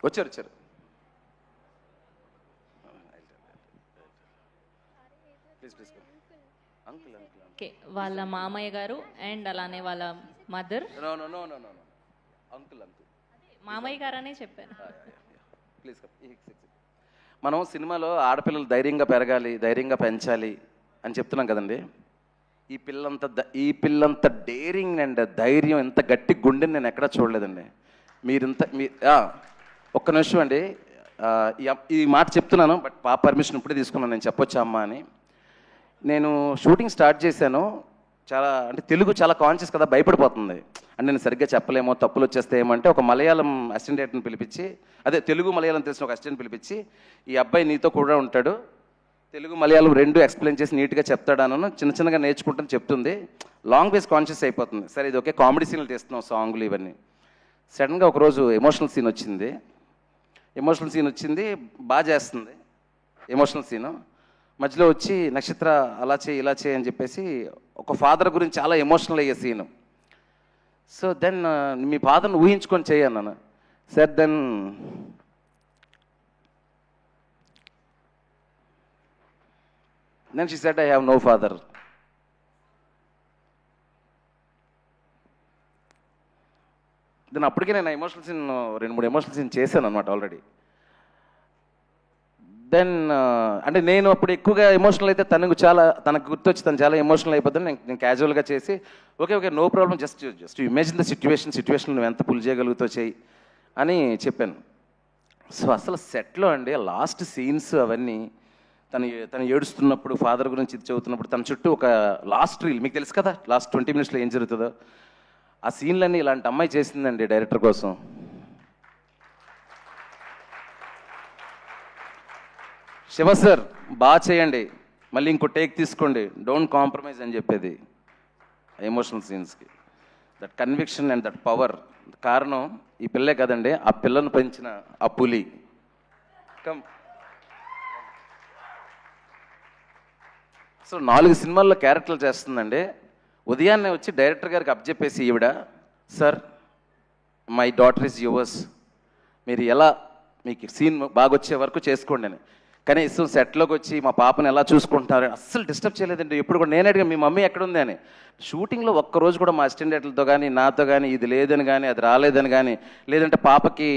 వచ్చారు. ఓకే, వాళ్ళ మామయ్య గారు అండ్ అలానే వాళ్ళ మదర్. అంకుల్ మామయ్య గారు అనే చెప్పాను. ప్లీజ్. మనం సినిమాలో ఆడపిల్లలు ధైర్యంగా పెరగాలి, ధైర్యంగా పెంచాలి అని చెప్తున్నాం కదండి. ఈ పిల్లంత డేరింగ్ అండ్ ధైర్యం, ఎంత గట్టి గుండెని నేను ఎక్కడా చూడలేదండి. ఒక్క నిమిషం అండి, ఈ మాట చెప్తున్నాను, బట్ పాప పర్మిషన్ ఇప్పుడే తీసుకున్నాను, నేను చెప్పొచ్చా అమ్మా అని. నేను షూటింగ్ స్టార్ట్ చేశాను, చాలా అంటే తెలుగు చాలా కాన్షియస్ కదా, భయపడిపోతుంది. అంటే నేను సరిగ్గా చెప్పలేమో, తప్పులు వచ్చేస్తే ఏమంటే ఒక మలయాళం అసిస్టెంట్ డైరెక్టర్ని పిలిపించి, అదే తెలుగు మలయాళం తెలిసిన ఒక అసిస్టెంట్ పిలిపించి, ఈ అబ్బాయి నీతో కూడా ఉంటాడు, తెలుగు మలయాళం 2 ఎక్స్ప్లెయిన్ చేసి నీట్గా చెప్తాడను, చిన్నగా నేర్చుకుంటాను చెప్తుంది. లాంగ్వేజ్ కాన్షియస్ అయిపోతుంది. సరే ఇది ఓకే, కామెడీ సీన్లు తీస్తున్నాం, సాంగ్లు ఇవన్నీ. సడన్గా ఒకరోజు ఎమోషనల్ సీన్ వచ్చింది, బాగా చేస్తుంది ఎమోషనల్ సీను. మధ్యలో వచ్చి నక్షత్ర అలా చేయి ఇలా చేయి అని చెప్పేసి ఒక ఫాదర్ గురించి చాలా ఎమోషనల్ అయ్యే సీను. సో దెన్ మీ ఫాదర్ని ఊహించుకొని చేయన్నాను. Sir then she said I have no father. Then అప్పటికే నేను ఎమోషనల్ సీన్ 2-3 ఎమోషనల్ సీన్ చేశాను అనమాట ఆల్రెడీ. దెన్ అంటే నేను అప్పుడు ఎక్కువగా ఎమోషనల్ అయితే తనకు గుర్తొచ్చి తను చాలా ఎమోషనల్ అయిపోతుంది. నేను క్యాజువల్గా చేసి okay no problem, just imagine the situation నువ్వు ఎంత పుల్ చేయగలుగుతావు చేయి అని చెప్పాను. సో అసలు సెట్లో అండి లాస్ట్ సీన్స్ అవన్నీ తను ఏడుస్తున్నప్పుడు ఫాదర్ గురించి ఇది చదువుతున్నప్పుడు తన చుట్టూ ఒక లాస్ట్ రీల్ మీకు తెలుసు కదా, లాస్ట్ 20 minutesలో ఏం జరుగుతుందో ఆ సీన్లన్నీ ఇలాంటి అమ్మాయి చేసిందండి డైరెక్టర్ కోసం. శివ సార్ బాగా చేయండి, మళ్ళీ ఇంకో టేక్ తీసుకోండి, డోంట్ కాంప్రమైజ్ అని చెప్పేది ఎమోషనల్ సీన్స్కి. That conviction and that power కారణం ఈ పిల్లే కదండి, ఆ పిల్లను పెంచిన ఆ పులి. కమ్. సో 4 సినిమాల్లో క్యారెక్టర్లు చేస్తుందండి. ఉదయాన్నే వచ్చి డైరెక్టర్ గారికి అప్పచెప్పేసి ఈవిడ, sir my daughter is yours, మీరు ఎలా మీకు సీన్ బాగా వచ్చే వరకు చేసుకోండి అని. కనీసం సెట్లోకి వచ్చి మా పాపను ఎలా చూసుకుంటున్నారు అస్సలు డిస్టర్బ్ చేయలేదండి. ఎప్పుడు కూడా నేను అడిగాను మీ మమ్మీ ఎక్కడుంది అని. షూటింగ్లో ఒక్కరోజు కూడా మా అసిస్టెంట్ డైరెక్టర్లతో కానీ నాతో కానీ ఇది లేదని కానీ అది రాలేదని కానీ, లేదంటే పాపకి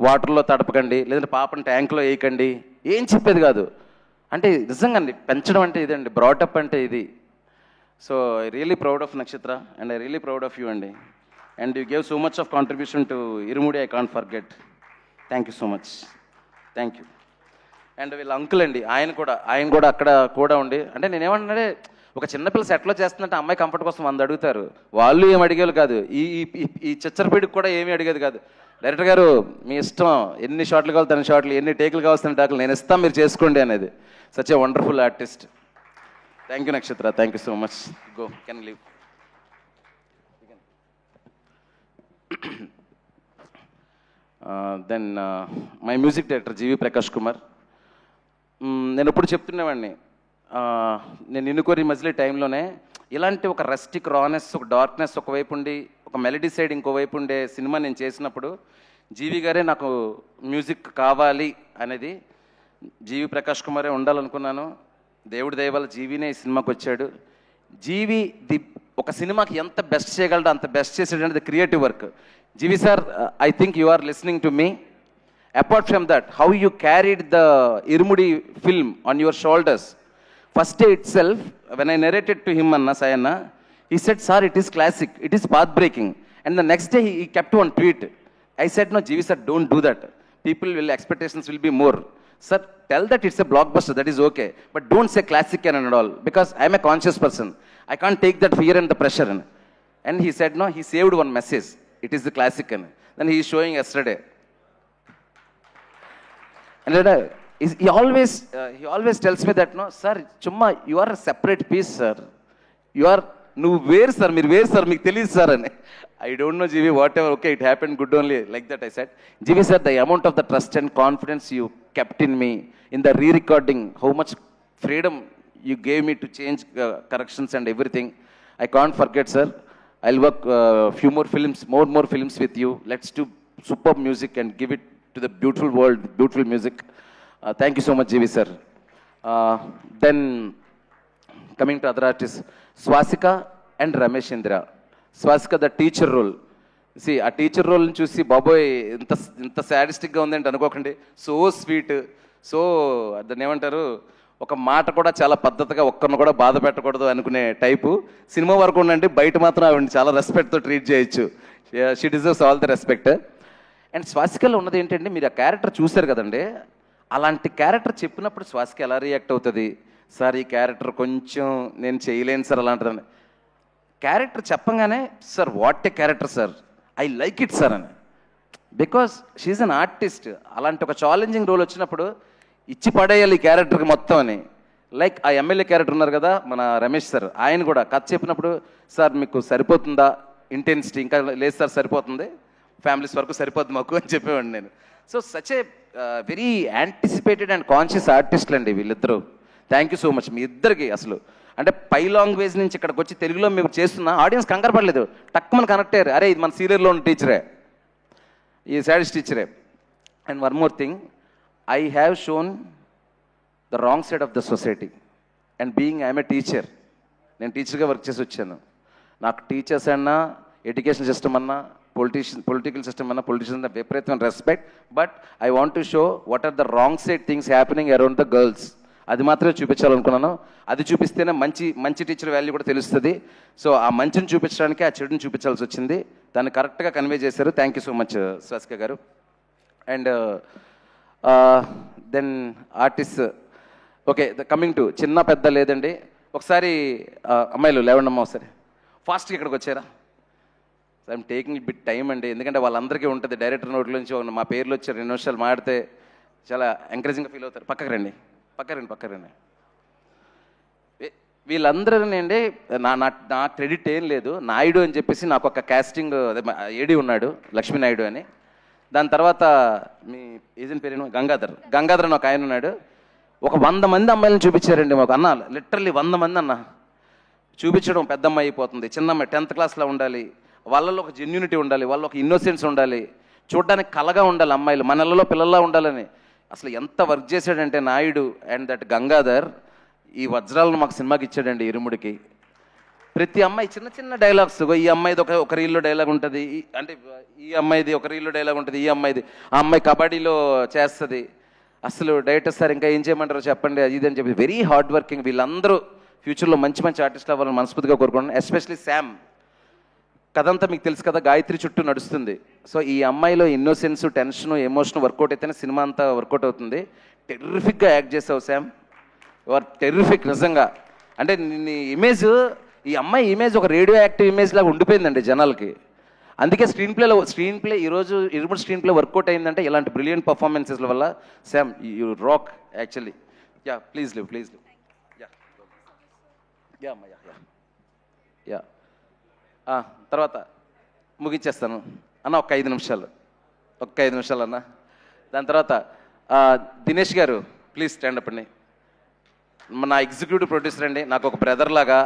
వాటర్లో తడపకండి, లేదంటే పాపని ట్యాంక్లో వేయకండి, ఏం చెప్పేది కాదు. అంటే నిజంగా అండి పెంచడం అంటే ఇదండి, బ్రాటప్ అంటే ఇది. So I really proud of Nakshatra and I really proud of you అండి. And you gave so much of contribution to Irumudi, I can't forget. Thank you so much, thank you. And వీళ్ళ అంకుల్ అండి, ఆయన కూడా అక్కడ కూడా ఉండి, అంటే నేనేమంటున్నాడే ఒక చిన్నపిల్ల సెట్లో చేస్తుందంటే అమ్మాయి కంఫర్ట్ కోసం 100 అడుగుతారు, వాళ్ళు ఏం అడిగేది కాదు. ఈ చిచ్చరపీడికి కూడా ఏమీ అడిగేది కాదు. డైరెక్టర్ గారు మీ ఇష్టం, ఎన్ని షాట్లు కావాలి తన షాట్లు, ఎన్ని టేకులు కావాల్సిన టేకులు నేను ఇస్తాను, మీరు చేసుకోండి అనేది. Such a wonderful artist. Thank you Nakshatra, thank you so much. Go, can leave. Then my music director GV Prakash Kumar. నేను ఎప్పుడు చెప్తున్నవాడిని, నేను నిన్ను కోరి మజిలీ టైంలోనే ఇలాంటి ఒక రస్టిక్ రానెస్, ఒక డార్క్నెస్ ఒకవైపు ఉండి, ఒక మెలడీ సైడ్ ఇంకోవైపు ఉండే సినిమా నేను చేసినప్పుడు జీవి గారే నాకు మ్యూజిక్ కావాలి అనేది, జీవి ప్రకాష్ కుమారే ఉండాలనుకున్నాను. దేవుడి దయ వల్ల జీవినే ఈ సినిమాకి వచ్చాడు. జీవి ఒక సినిమాకి ఎంత బెస్ట్ చేయగలడో అంత బెస్ట్ చేసేటది creative work. GV sir, I think you are listening to me. Apart from that, how you carried the Irumudi film on your shoulders. First day itself, when I narrated to him, Anna Sayana, he said, sir, it is classic, it is path-breaking. And the next day, he kept one tweet. I said, no, Jivi sir, don't do that. Expectations will be more. Sir, tell that it's a blockbuster, that is okay. But don't say classic and all, because I'm a conscious person. I can't take that fear and the pressure. And he said, no, he saved one message. It is the classic. Then he is showing yesterday. And he always tells me that, no, sir, chumma, you are a separate piece, sir. You are, no, where, sir, meer where, sir, meek teliyadu, sir. I don't know, Jivi, whatever, okay, it happened good only, like that I said. Jivi, sir, the amount of the trust and confidence you kept in me, in the re-recording, how much freedom you gave me to change corrections and everything, I can't forget, sir. I'll work few more films, more films with you. Let's do superb music and give it to the beautiful world, beautiful music. Thank you so much, GV sir. Then coming to other artists, Swasika and Ramesh Indra. Swasika, the teacher role. See, a teacher role ni chusi baboy inta sadistic ga undi ante anukokandi. So sweet, so adani emantaru, ఒక మాట కూడా చాలా పద్ధతిగా ఒక్కరిని కూడా బాధ పెట్టకూడదు అనుకునే టైపు. సినిమా వరకు ఉండండి, బయట మాత్రం ఆవిడని చాలా రెస్పెక్ట్తో ట్రీట్ చేయొచ్చు. She deserves all the respect. And స్వాసికలో ఉన్నది ఏంటంటే, మీరు ఆ క్యారెక్టర్ చూశారు కదండి, అలాంటి క్యారెక్టర్ చెప్పినప్పుడు స్వాసిక ఎలా రియాక్ట్ అవుతుంది, సార్ ఈ క్యారెక్టర్ కొంచెం నేను చేయలేను సార్ అలాంటిదని. క్యారెక్టర్ చెప్పంగానే, sir what a character sir, I like it sir అని. Because she's an artist. అలాంటి ఒక ఛాలెంజింగ్ రోల్ వచ్చినప్పుడు ఇచ్చి పడేయాలి ఈ క్యారెక్టర్కి మొత్తం అని. లైక్ ఆ ఎమ్మెల్యే క్యారెక్టర్ ఉన్నారు కదా మన రమేష్ సార్, ఆయన కూడా కథ చెప్పినప్పుడు, సార్ మీకు సరిపోతుందా ఇంటెన్సిటీ, ఇంకా లేదు సార్ సరిపోతుంది, ఫ్యామిలీస్ వరకు సరిపోతుంది మాకు అని చెప్పేవాడిని నేను. So such a very anticipated and conscious ఆర్టిస్టులు అండి వీళ్ళిద్దరూ. థ్యాంక్ యూ సో మచ్ మీ ఇద్దరికి. అసలు అంటే పై లాంగ్వేజ్ నుంచి ఇక్కడికి వచ్చి తెలుగులో మేము చేస్తున్నా ఆడియన్స్ కంగారు పడలేదు, టక్కుమని కనెక్ట్ అయ్యారు, అరే ఇది మన సీరియల్లో ఉన్న టీచరే, ఈ సాడిస్ట్ టీచరే. And one more thing, I have shown the wrong side of the society, and being I am a teacher, నేను టీచర్గా వర్క్ చేసి వచ్చాను. నాకు టీచర్స్ అన్నా, ఎడ్యుకేషన్ సిస్టమ్ అన్నా, పొలిటికల్ సిస్టమ్ అన్నా, పొలిటీషియన్స్ అన్న విపరీతమైన respect. But I want to show what are the wrong side things happening around the girls. అది మాత్రమే చూపించాలనుకున్నాను. అది చూపిస్తేనే మంచి టీచర్ వాల్యూ కూడా తెలుస్తుంది. సో ఆ మంచిని చూపించడానికి ఆ చెడుని చూపించాల్సి వచ్చింది. దాన్ని కరెక్ట్గా కన్వే చేశారు. Thank you so much Swasika గారు. And then artist okay, coming to చిన్న పెద్ద లేదండి. ఒకసారి అమ్మాయిలు లేవండి అమ్మ ఒకసారి ఫాస్ట్గా ఇక్కడికి వచ్చారా. ఐఎమ్ టేకింగ్ బిట్ టైం అండి, ఎందుకంటే వాళ్ళందరికీ ఉంటుంది డైరెక్టర్ నోట్ల నుంచి మా పేర్లు వచ్చి 2 నిమిషాలు మాడితే చాలా ఎంకరేజింగ్గా ఫీల్ అవుతారు. పక్కకు రండి. వీళ్ళందరూనండి నా నా నా క్రెడిట్ ఏం లేదు. నాయుడు అని చెప్పేసి నాకు ఒక కాస్టింగ్ అదే ఏడి ఉన్నాడు, లక్ష్మీ నాయుడు అని. దాని తర్వాత మీ ఏజెంట్ పేరు గంగాధర్ అని ఒక ఆయన ఉన్నాడు. ఒక 100 మంది అమ్మాయిలను చూపించారండి మాకు. అన్న లిటరల్లీ 100 మంది అన్న చూపించడం. పెద్ద అమ్మాయి అయిపోతుంది, చిన్న అమ్మాయి 10th క్లాస్లో ఉండాలి, వాళ్ళలో ఒక జెన్యూనిటీ ఉండాలి, వాళ్ళలో ఒక ఇన్నోసెన్స్ ఉండాలి, చూడడానికి కలగా ఉండాలి అమ్మాయిలు, మనలలో పిల్లల్లా ఉండాలని. అసలు ఎంత వర్క్ చేశాడంటే నాయుడు అండ్ దట్ గంగాధర్ ఈ వజ్రాలను మాకు సినిమాకి ఇచ్చాడండి ఇరుముడికి. ప్రతి అమ్మాయి చిన్న చిన్న డైలాగ్స్, ఈ అమ్మాయిది ఒక రీల్లో డైలాగ్ ఉంటుంది, అంటే ఈ అమ్మాయిది ఒక రీల్లో డైలాగ్ ఉంటుంది, ఈ అమ్మాయిది ఆ అమ్మాయి కబడ్డీలో చేస్తుంది. అసలు డైరెక్టర్ సార్ ఇంకా ఏం చేయమంటారో చెప్పండి అది ఇది అని చెప్పి వెరీ హార్డ్ వర్కింగ్. వీళ్ళందరూ ఫ్యూచర్లో మంచి మంచి ఆర్టిస్టులు అవ్వాలని మనస్ఫూర్తిగా కోరుకుంటున్నాను. Especially Sam. కథంతా మీకు తెలుసు కదా, గాయత్రి చుట్టూ నడుస్తుంది. సో ఈ అమ్మాయిలో ఇన్నోసెన్స్, టెన్షన్, ఎమోషన్ వర్కౌట్ అయితేనే సినిమా అంతా వర్కౌట్ అవుతుంది. టెర్రిఫిక్గా యాక్ట్ చేసావు శామ్, యు ఆర్ టెర్రిఫిక్ నిజంగా. అంటే నీ ఇమేజ్, ఈ అమ్మాయి ఇమేజ్ ఒక రేడియో యాక్టివ్ ఇమేజ్ లాగా ఉండిపోయిందండి జనాలకి. అందుకే స్క్రీన్ ప్లే ఈరోజు ఇరుముడు స్క్రీన్ ప్లే వర్కౌట్ అయిందంటే ఇలాంటి బ్రిలియంట్ పర్ఫార్మెన్సెస్ల వల్ల. Sam you rock actually. Yeah please live. Yeah yeah అమ్మా యా తర్వాత ముగించేస్తాను అన్న. ఒక 5 నిమిషాలు అన్న. దాని తర్వాత దినేష్ గారు ప్లీజ్ స్టాండ్ అప్ అండి. నా ఎగ్జిక్యూటివ్ ప్రొడ్యూసర్ అండి, నాకు ఒక బ్రదర్ లాగా.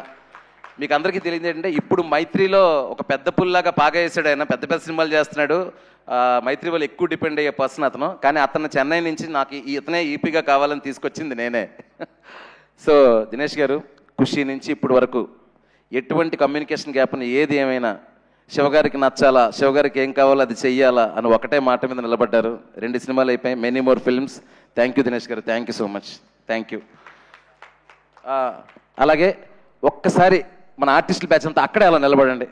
మీకు అందరికీ తెలియదు ఏంటంటే ఇప్పుడు మైత్రిలో ఒక పెద్ద పుల్లాగా బాగా వేసాడు ఆయన, పెద్ద పెద్ద సినిమాలు చేస్తున్నాడు. మైత్రి వాళ్ళు ఎక్కువ డిపెండ్ అయ్యే పర్సన్ అతను. కానీ అతను చెన్నై నుంచి నాకు ఇతనే ఈపీగా కావాలని తీసుకొచ్చింది నేనే. సో దినేష్ గారు ఖుషి నుంచి ఇప్పుడు వరకు ఎటువంటి కమ్యూనికేషన్ గ్యాప్ని ఏది ఏమైనా శివగారికి నచ్చాలా, శివగారికి ఏం కావాలో అది చెయ్యాలా అని ఒకటే మాట మీద నిలబడ్డారు. 2 సినిమాలు అయిపోయాయి, many more films. Thank you Dinesh గారు, thank you so much, thank you. అలాగే ఒక్కసారి మన ఆర్టిస్టుల బ్యాచ్ అంతా అక్కడే అలా నిలబడండి,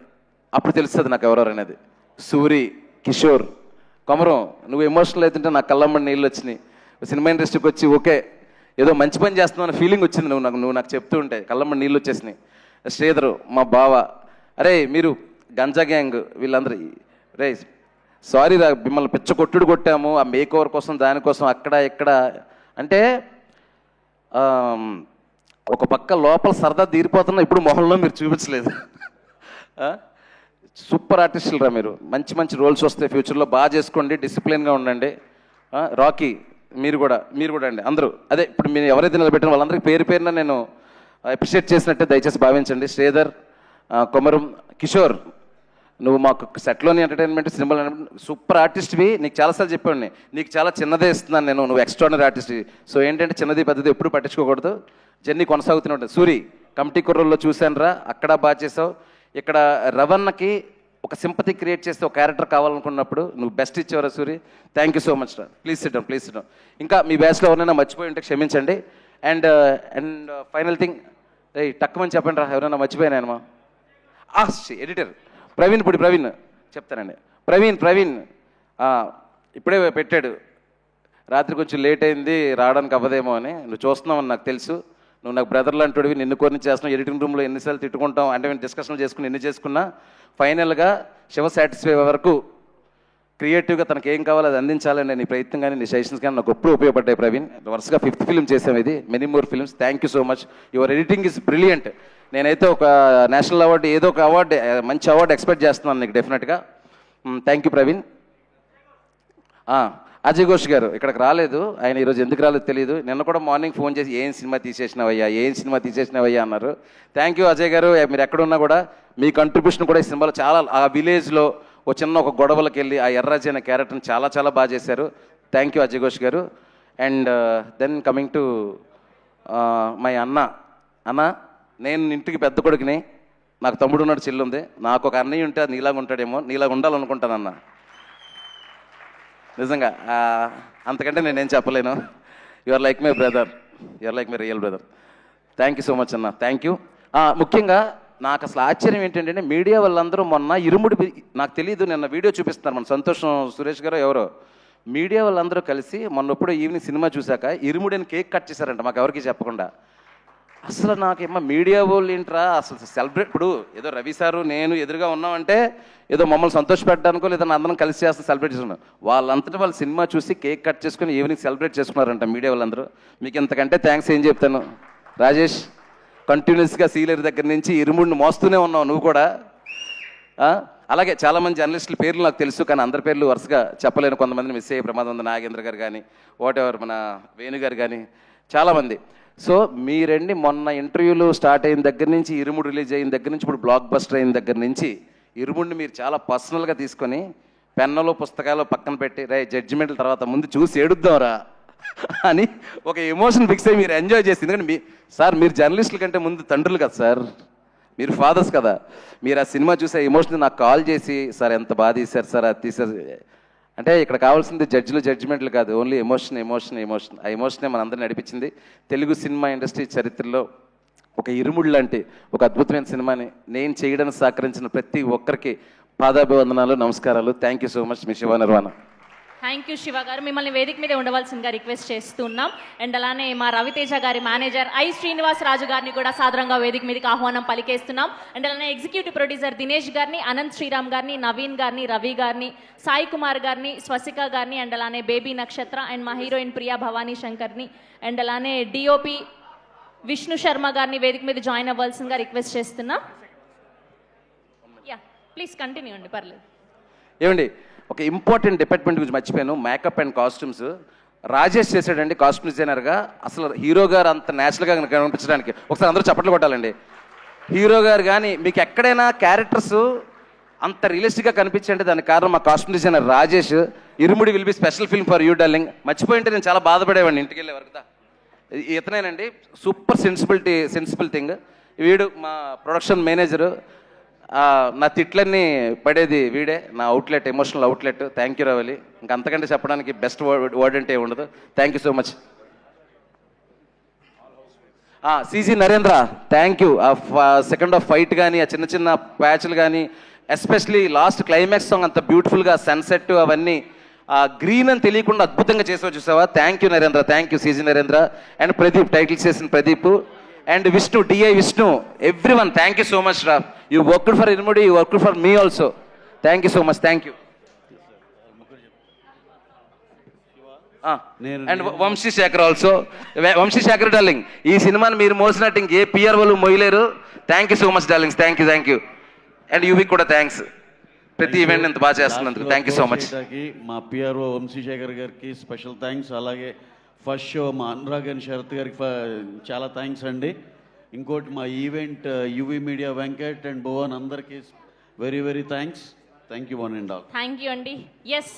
అప్పుడు తెలుస్తుంది నాకు ఎవరెవరు అనేది. సూరి, కిషోర్, కొమరం, నువ్వు ఎమోషనల్ అవుతుంటే నాకు కళ్ళమ్మడి నీళ్ళు వచ్చినాయి. సినిమా ఇండస్ట్రీకి వచ్చి ఓకే ఏదో మంచి పని చేస్తున్నావు అనే ఫీలింగ్ వచ్చింది నువ్వు నాకు చెప్తూ ఉంటే కళ్ళమ్మడి నీళ్ళు వచ్చేసినాయి. శ్రీధరు మా బావ, అరే మీరు గంజా గ్యాంగ్ వీళ్ళందరూ, రే సారీ రా మిమ్మల్ని పిచ్చ కొట్టుడు కొట్టాము ఆ మేక్ ఓవర్ కోసం దానికోసం అక్కడ ఇక్కడ అంటే ఒక పక్క లోపల సరదా తీరిపోతున్నా ఇప్పుడు మొహంలో మీరు చూపించలేదు. సూపర్ ఆర్టిస్టులు రా మీరు, మంచి మంచి రోల్స్ వస్తాయి ఫ్యూచర్లో, బాగా చేసుకోండి, డిసిప్లిన్గా ఉండండి. రాకీ మీరు కూడా అండి అందరూ. అదే ఇప్పుడు మీరు ఎవరైతే నిలబెట్టిన వాళ్ళందరికీ పేరు పేరున నేను అప్రిషియేట్ చేసినట్టే దయచేసి భావించండి. శ్రీధర్, కొమరం, కిషోర్, నువ్వు మాకు సెట్లోని ఎంటర్టైన్మెంట్ సినిమాలు సూపర్ ఆర్టిస్ట్వి. నీకు చాలాసార్లు చెప్పాను, నీకు చాలా చిన్నదే ఇస్తున్నాను నేను, నువ్వు ఎక్స్ట్రాడినరీ ఆర్టిస్ట్వి. సో ఏంటంటే చిన్నది పెద్దది ఎప్పుడు పట్టించుకోకూడదు, జర్నీ కొనసాగుతూనే ఉంటుంది. సూరి కమిటీ కుర్రల్లో చూశాను రా, అక్కడ బాగా చేసావు. ఇక్కడ రవణకి ఒక సింపతి క్రియేట్ చేస్తే ఒక క్యారెక్టర్ కావాలనుకున్నప్పుడు నువ్వు బెస్ట్ ఇచ్చేవారా Suri. Thank you so much రా. Please sit down. ఇంకా మీ బ్యాచ్లో ఎవరైనా మర్చిపోయి ఉంటే క్షమించండి. అండ్ ఫైనల్ థింగ్, టక్కుమని చెప్పండి రా ఎవరైనా మర్చిపోయానేమా. ఎడిటర్ ప్రవీణ్ చెప్తానండి. ప్రవీణ్ ఇప్పుడే పెట్టాడు, రాత్రి కొంచెం లేట్ అయింది రావడానికి అవ్వదేమో అని. నువ్వు చూస్తున్నావు నాకు తెలుసు, నువ్వు నాకు బ్రదర్ లాంటివి, నిన్ను కొన్ని చేస్తున్నావు. ఎడిటింగ్ రూమ్లో ఎన్నిసార్లు తిట్టుకుంటాం అంటే మేము డిస్కషన్లు చేసుకుని ఎన్ని చేసుకున్నా ఫైనల్గా శివ సాటిస్ఫై వరకు క్రియేటివ్గా తనకి ఏం కావాలో అది అందించాలని నీ ప్రయత్నం కానీ నీ సజెషన్స్ కానీ నాకు ఎప్పుడు ఉపయోగపడ్డాయి ప్రవీణ్. వరుసగా 5th ఫిల్మ్ చేసాం, ఇది many more films. Thank you so much, your editing is brilliant. నేనైతే ఒక నేషనల్ అవార్డు ఏదో ఒక అవార్డు మంచి అవార్డు ఎక్స్పెక్ట్ చేస్తున్నాను నీకు డెఫినెట్గా. Thank you Praveen. అజయ్ ఘోష్ గారు ఇక్కడికి రాలేదు, ఆయన ఈరోజు ఎందుకు రాలేదు తెలియదు. నిన్న కూడా మార్నింగ్ ఫోన్ చేసి ఏం సినిమా తీసేసినావయ్యా అన్నారు. థ్యాంక్ యూ అజయ్ గారు, మీరు ఎక్కడున్నా కూడా మీ కంట్రిబ్యూషన్ కూడా ఈ సినిమాలో చాలా, ఆ విలేజ్లో ఒక గొడవలకి వెళ్ళి ఆ ఎర్రాజీ అనే క్యారెక్టర్ని చాలా చాలా బాగా చేశారు. థ్యాంక్ యూ అజయ్ ఘోష్ గారు. And then coming to my అన్న, నేను ఇంటికి పెద్ద కొడుకుని, నాకు తమ్ముడు ఉన్నాడు, చెల్లి ఉంది. నాకు ఒక అన్నయ్య ఉంటే అది నీలాగా ఉంటాడేమో, నీలాగా ఉండాలనుకుంటానన్న. నిజంగా అంతకంటే నేనేం చెప్పలేను. You are like my brother, you are like my real brother. Thank you so much అన్న, థ్యాంక్ యూ. ముఖ్యంగా నాకు అసలు ఆశ్చర్యం ఏంటంటే మీడియా వాళ్ళందరూ మొన్న ఇరుముడి, నాకు తెలియదు, నిన్న వీడియో చూపిస్తున్నారు మన సంతోషం సురేష్ గారు ఎవరో, మీడియా వాళ్ళందరూ కలిసి మొన్నప్పుడు ఈవినింగ్ సినిమా చూశాక ఇరుముడిని కేక్ కట్ చేశారంట మాకు ఎవరికి చెప్పకుండా. అసలు నాకేమో మీడియా వాళ్ళు ఏంట్రా అసలు సెలబ్రేట్, ఇప్పుడు ఏదో రవి సారు నేను ఎదురుగా ఉన్నామంటే ఏదో మమ్మల్ని సంతోషపెట్టడానికో లేదా అందరం కలిసి చేస్తాం సెలబ్రేట్ చేసుకున్నాం. వాళ్ళంతటా వాళ్ళు సినిమా చూసి కేక్ కట్ చేసుకుని ఈవినింగ్ సెలబ్రేట్ చేసుకున్నారంట మీడియా వాళ్ళందరూ. మీకు ఇంతకంటే థ్యాంక్స్ ఏం చెప్తాను రాజేష్. కంటిన్యూస్గా సీలర్ దగ్గర నుంచి ఇరుముడిని మోస్తూనే ఉన్నావు నువ్వు కూడా. అలాగే చాలామంది జర్నలిస్టుల పేర్లు నాకు తెలుసు, కానీ అందరి పేర్లు వరుసగా చెప్పలేను. కొంతమందిని మిస్ అయ్యే ప్రమాదం ఉంది, నాగేంద్ర గారు కానీ వాట్ ఎవర్ మన వేణు గారు కానీ చాలామంది. సో మీరండి మొన్న ఇంటర్వ్యూలు స్టార్ట్ అయిన దగ్గర నుంచి, ఇరుముడు రిలీజ్ అయిన దగ్గర నుంచి, ఇప్పుడు బ్లాక్ బస్టర్ అయిన దగ్గర నుంచి ఇరుముడిని మీరు చాలా పర్సనల్గా తీసుకొని పెన్నులు పుస్తకాలు పక్కన పెట్టి రే జడ్జిమెంట్ల తర్వాత ముందు చూసి ఏడుద్దాంరా అని ఒక ఎమోషన్ ఫిక్స్ అయ్యి మీరు ఎంజాయ్ చేసి. ఎందుకంటే సార్ మీరు జర్నలిస్టుల కంటే ముందు తండ్రులు కదా సార్, మీరు ఫాదర్స్ కదా. మీరు ఆ సినిమా చూసే ఎమోషన్ నాకు కాల్ చేసి సార్ ఎంత బాగా తీశారు సార్ అది తీశారు అంటే ఇక్కడ కావాల్సింది జడ్జిలు జడ్జిమెంట్లు కాదు, ఓన్లీ ఎమోషన్ ఎమోషన్ ఎమోషన్. ఆ ఎమోషనే మనందరినీ నడిపించింది. తెలుగు సినిమా ఇండస్ట్రీ చరిత్రలో ఒక ఇరుముడు లాంటి ఒక అద్భుతమైన సినిమాని నేను చేయడానికి సహకరించిన ప్రతి ఒక్కరికి పాదాభివందనాలు, నమస్కారాలు. Thank you so much. Me Shiva Nirvana. Thank you Shiva గారు. మిమ్మల్ని వేదిక మీద ఉండవలసిందిగా రిక్వెస్ట్ చేస్తున్నాం. అండ్ అలానే మా రవితేజ గారి మేనేజర్ ఐ శ్రీనివాస్ రాజు గారిని కూడా సాదరంగా వేదిక మీదకి ఆహ్వానం పలికేస్తున్నాం. అండ్ అలానే ఎగ్జిక్యూటివ్ ప్రొడ్యూసర్ దినేష్ గారిని, అనంత్ శ్రీరామ్ గారిని, నవీన్ గారిని, రవి గారిని, సాయి కుమార్ గారిని, స్వసిక గారిని, అండ్ అలానే బేబీ నక్షత్ర అండ్ మా హీరోయిన్ ప్రియా భవానీ శంకర్ని, అండ్ అలానే డిఓపి విష్ణు శర్మ గారిని వేదిక మీద జాయిన్ అవ్వాల్సిందిగా రిక్వెస్ట్ చేస్తున్నాం. యా ప్లీజ్ కంటిన్యూ అండి, పర్లేదు. ఏమండి ఒక ఇంపార్టెంట్ డిపార్ట్మెంట్ గురించి మర్చిపోయాను, మేకప్ అండ్ కాస్ట్యూమ్స్. రాజేష్ చేశాడండి కాస్ట్యూమ్ డిజైనర్గా. అసలు హీరో గారు అంత న్యాచురల్గా కనిపించడానికి ఒకసారి అందరూ చప్పట్లు కొట్టాలండి. హీరో గారు కానీ మీకు ఎక్కడైనా క్యారెక్టర్స్ అంత రియలిస్టిక్గా కనిపించండి దానికి కారణం మా costume designer Rajesh. Irumudi will be special film for you darling. మర్చిపోయింటే నేను చాలా బాధపడేవాడిని ఇంటికి వెళ్ళే వరకు. ఇతనేనండి సూపర్ సెన్సిబుల్ థింగ్. వీడు మా ప్రొడక్షన్ మేనేజరు. నా తిట్లన్నీ పడేది వీడే, నా outlet, emotional outlet. Thank you Ravali. ఇంకా అంతకంటే చెప్పడానికి బెస్ట్ వర్డ్ అంటే ఉండదు. Thank you so much. CG Narendra thank you. Second half fight కానీ, ఆ చిన్న చిన్న ప్యాచ్లు కానీ, ఎస్పెషలీ లాస్ట్ క్లైమాక్స్ సాంగ్ అంత బ్యూటిఫుల్గా సన్సెట్ అవన్నీ గ్రీన్ అని తెలియకుండా అద్భుతంగా చేసావు చూసావా. Thank you Narendra, thank you CG Narendra. And Pradeep titles చేసిన Pradeep and Vishnu, DI Vishnu, everyone thank you so much రా. You worked for Irumudi, you worked for me also. Thank you so much. Thank you. And Vamshi Shekhar also. Vamshi Shekhar darling, ఈ సినిమాని మీరు మోసినట్టు ఇంకే PR వాళ్ళు మోయలేరు. Thank you so much darlings. Thank you. And UV కూడా thanks, ప్రతి ఈవెంట్ ఇంత బాగా చేస్తున్నందుకు. Thank you so much. మా పిఆర్ఓ వంశీశేఖర్ గారికి స్పెషల్ థ్యాంక్స్. అలాగే ఫస్ట్ షో మా అనురాగ్ అండ్ శరత్ గారికి చాలా థ్యాంక్స్ అండి. ఇంకోటి మా event UV media Venkat and Bhuvan అందరికీ very very thanks. Thank you one and all. Thank you అండి. ఎస్,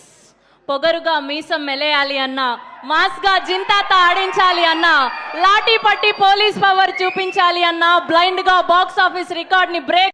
పొగరుగా మీసం మెలేయాలి అన్నా, మాస్గా జింతాత ఆడించాలి అన్నా, లాఠీ పట్టి పోలీస్ పవర్ చూపించాలి అన్నా, బ్లైండ్గా బాక్స్ ఆఫీస్ రికార్డ్ని బ్రేక్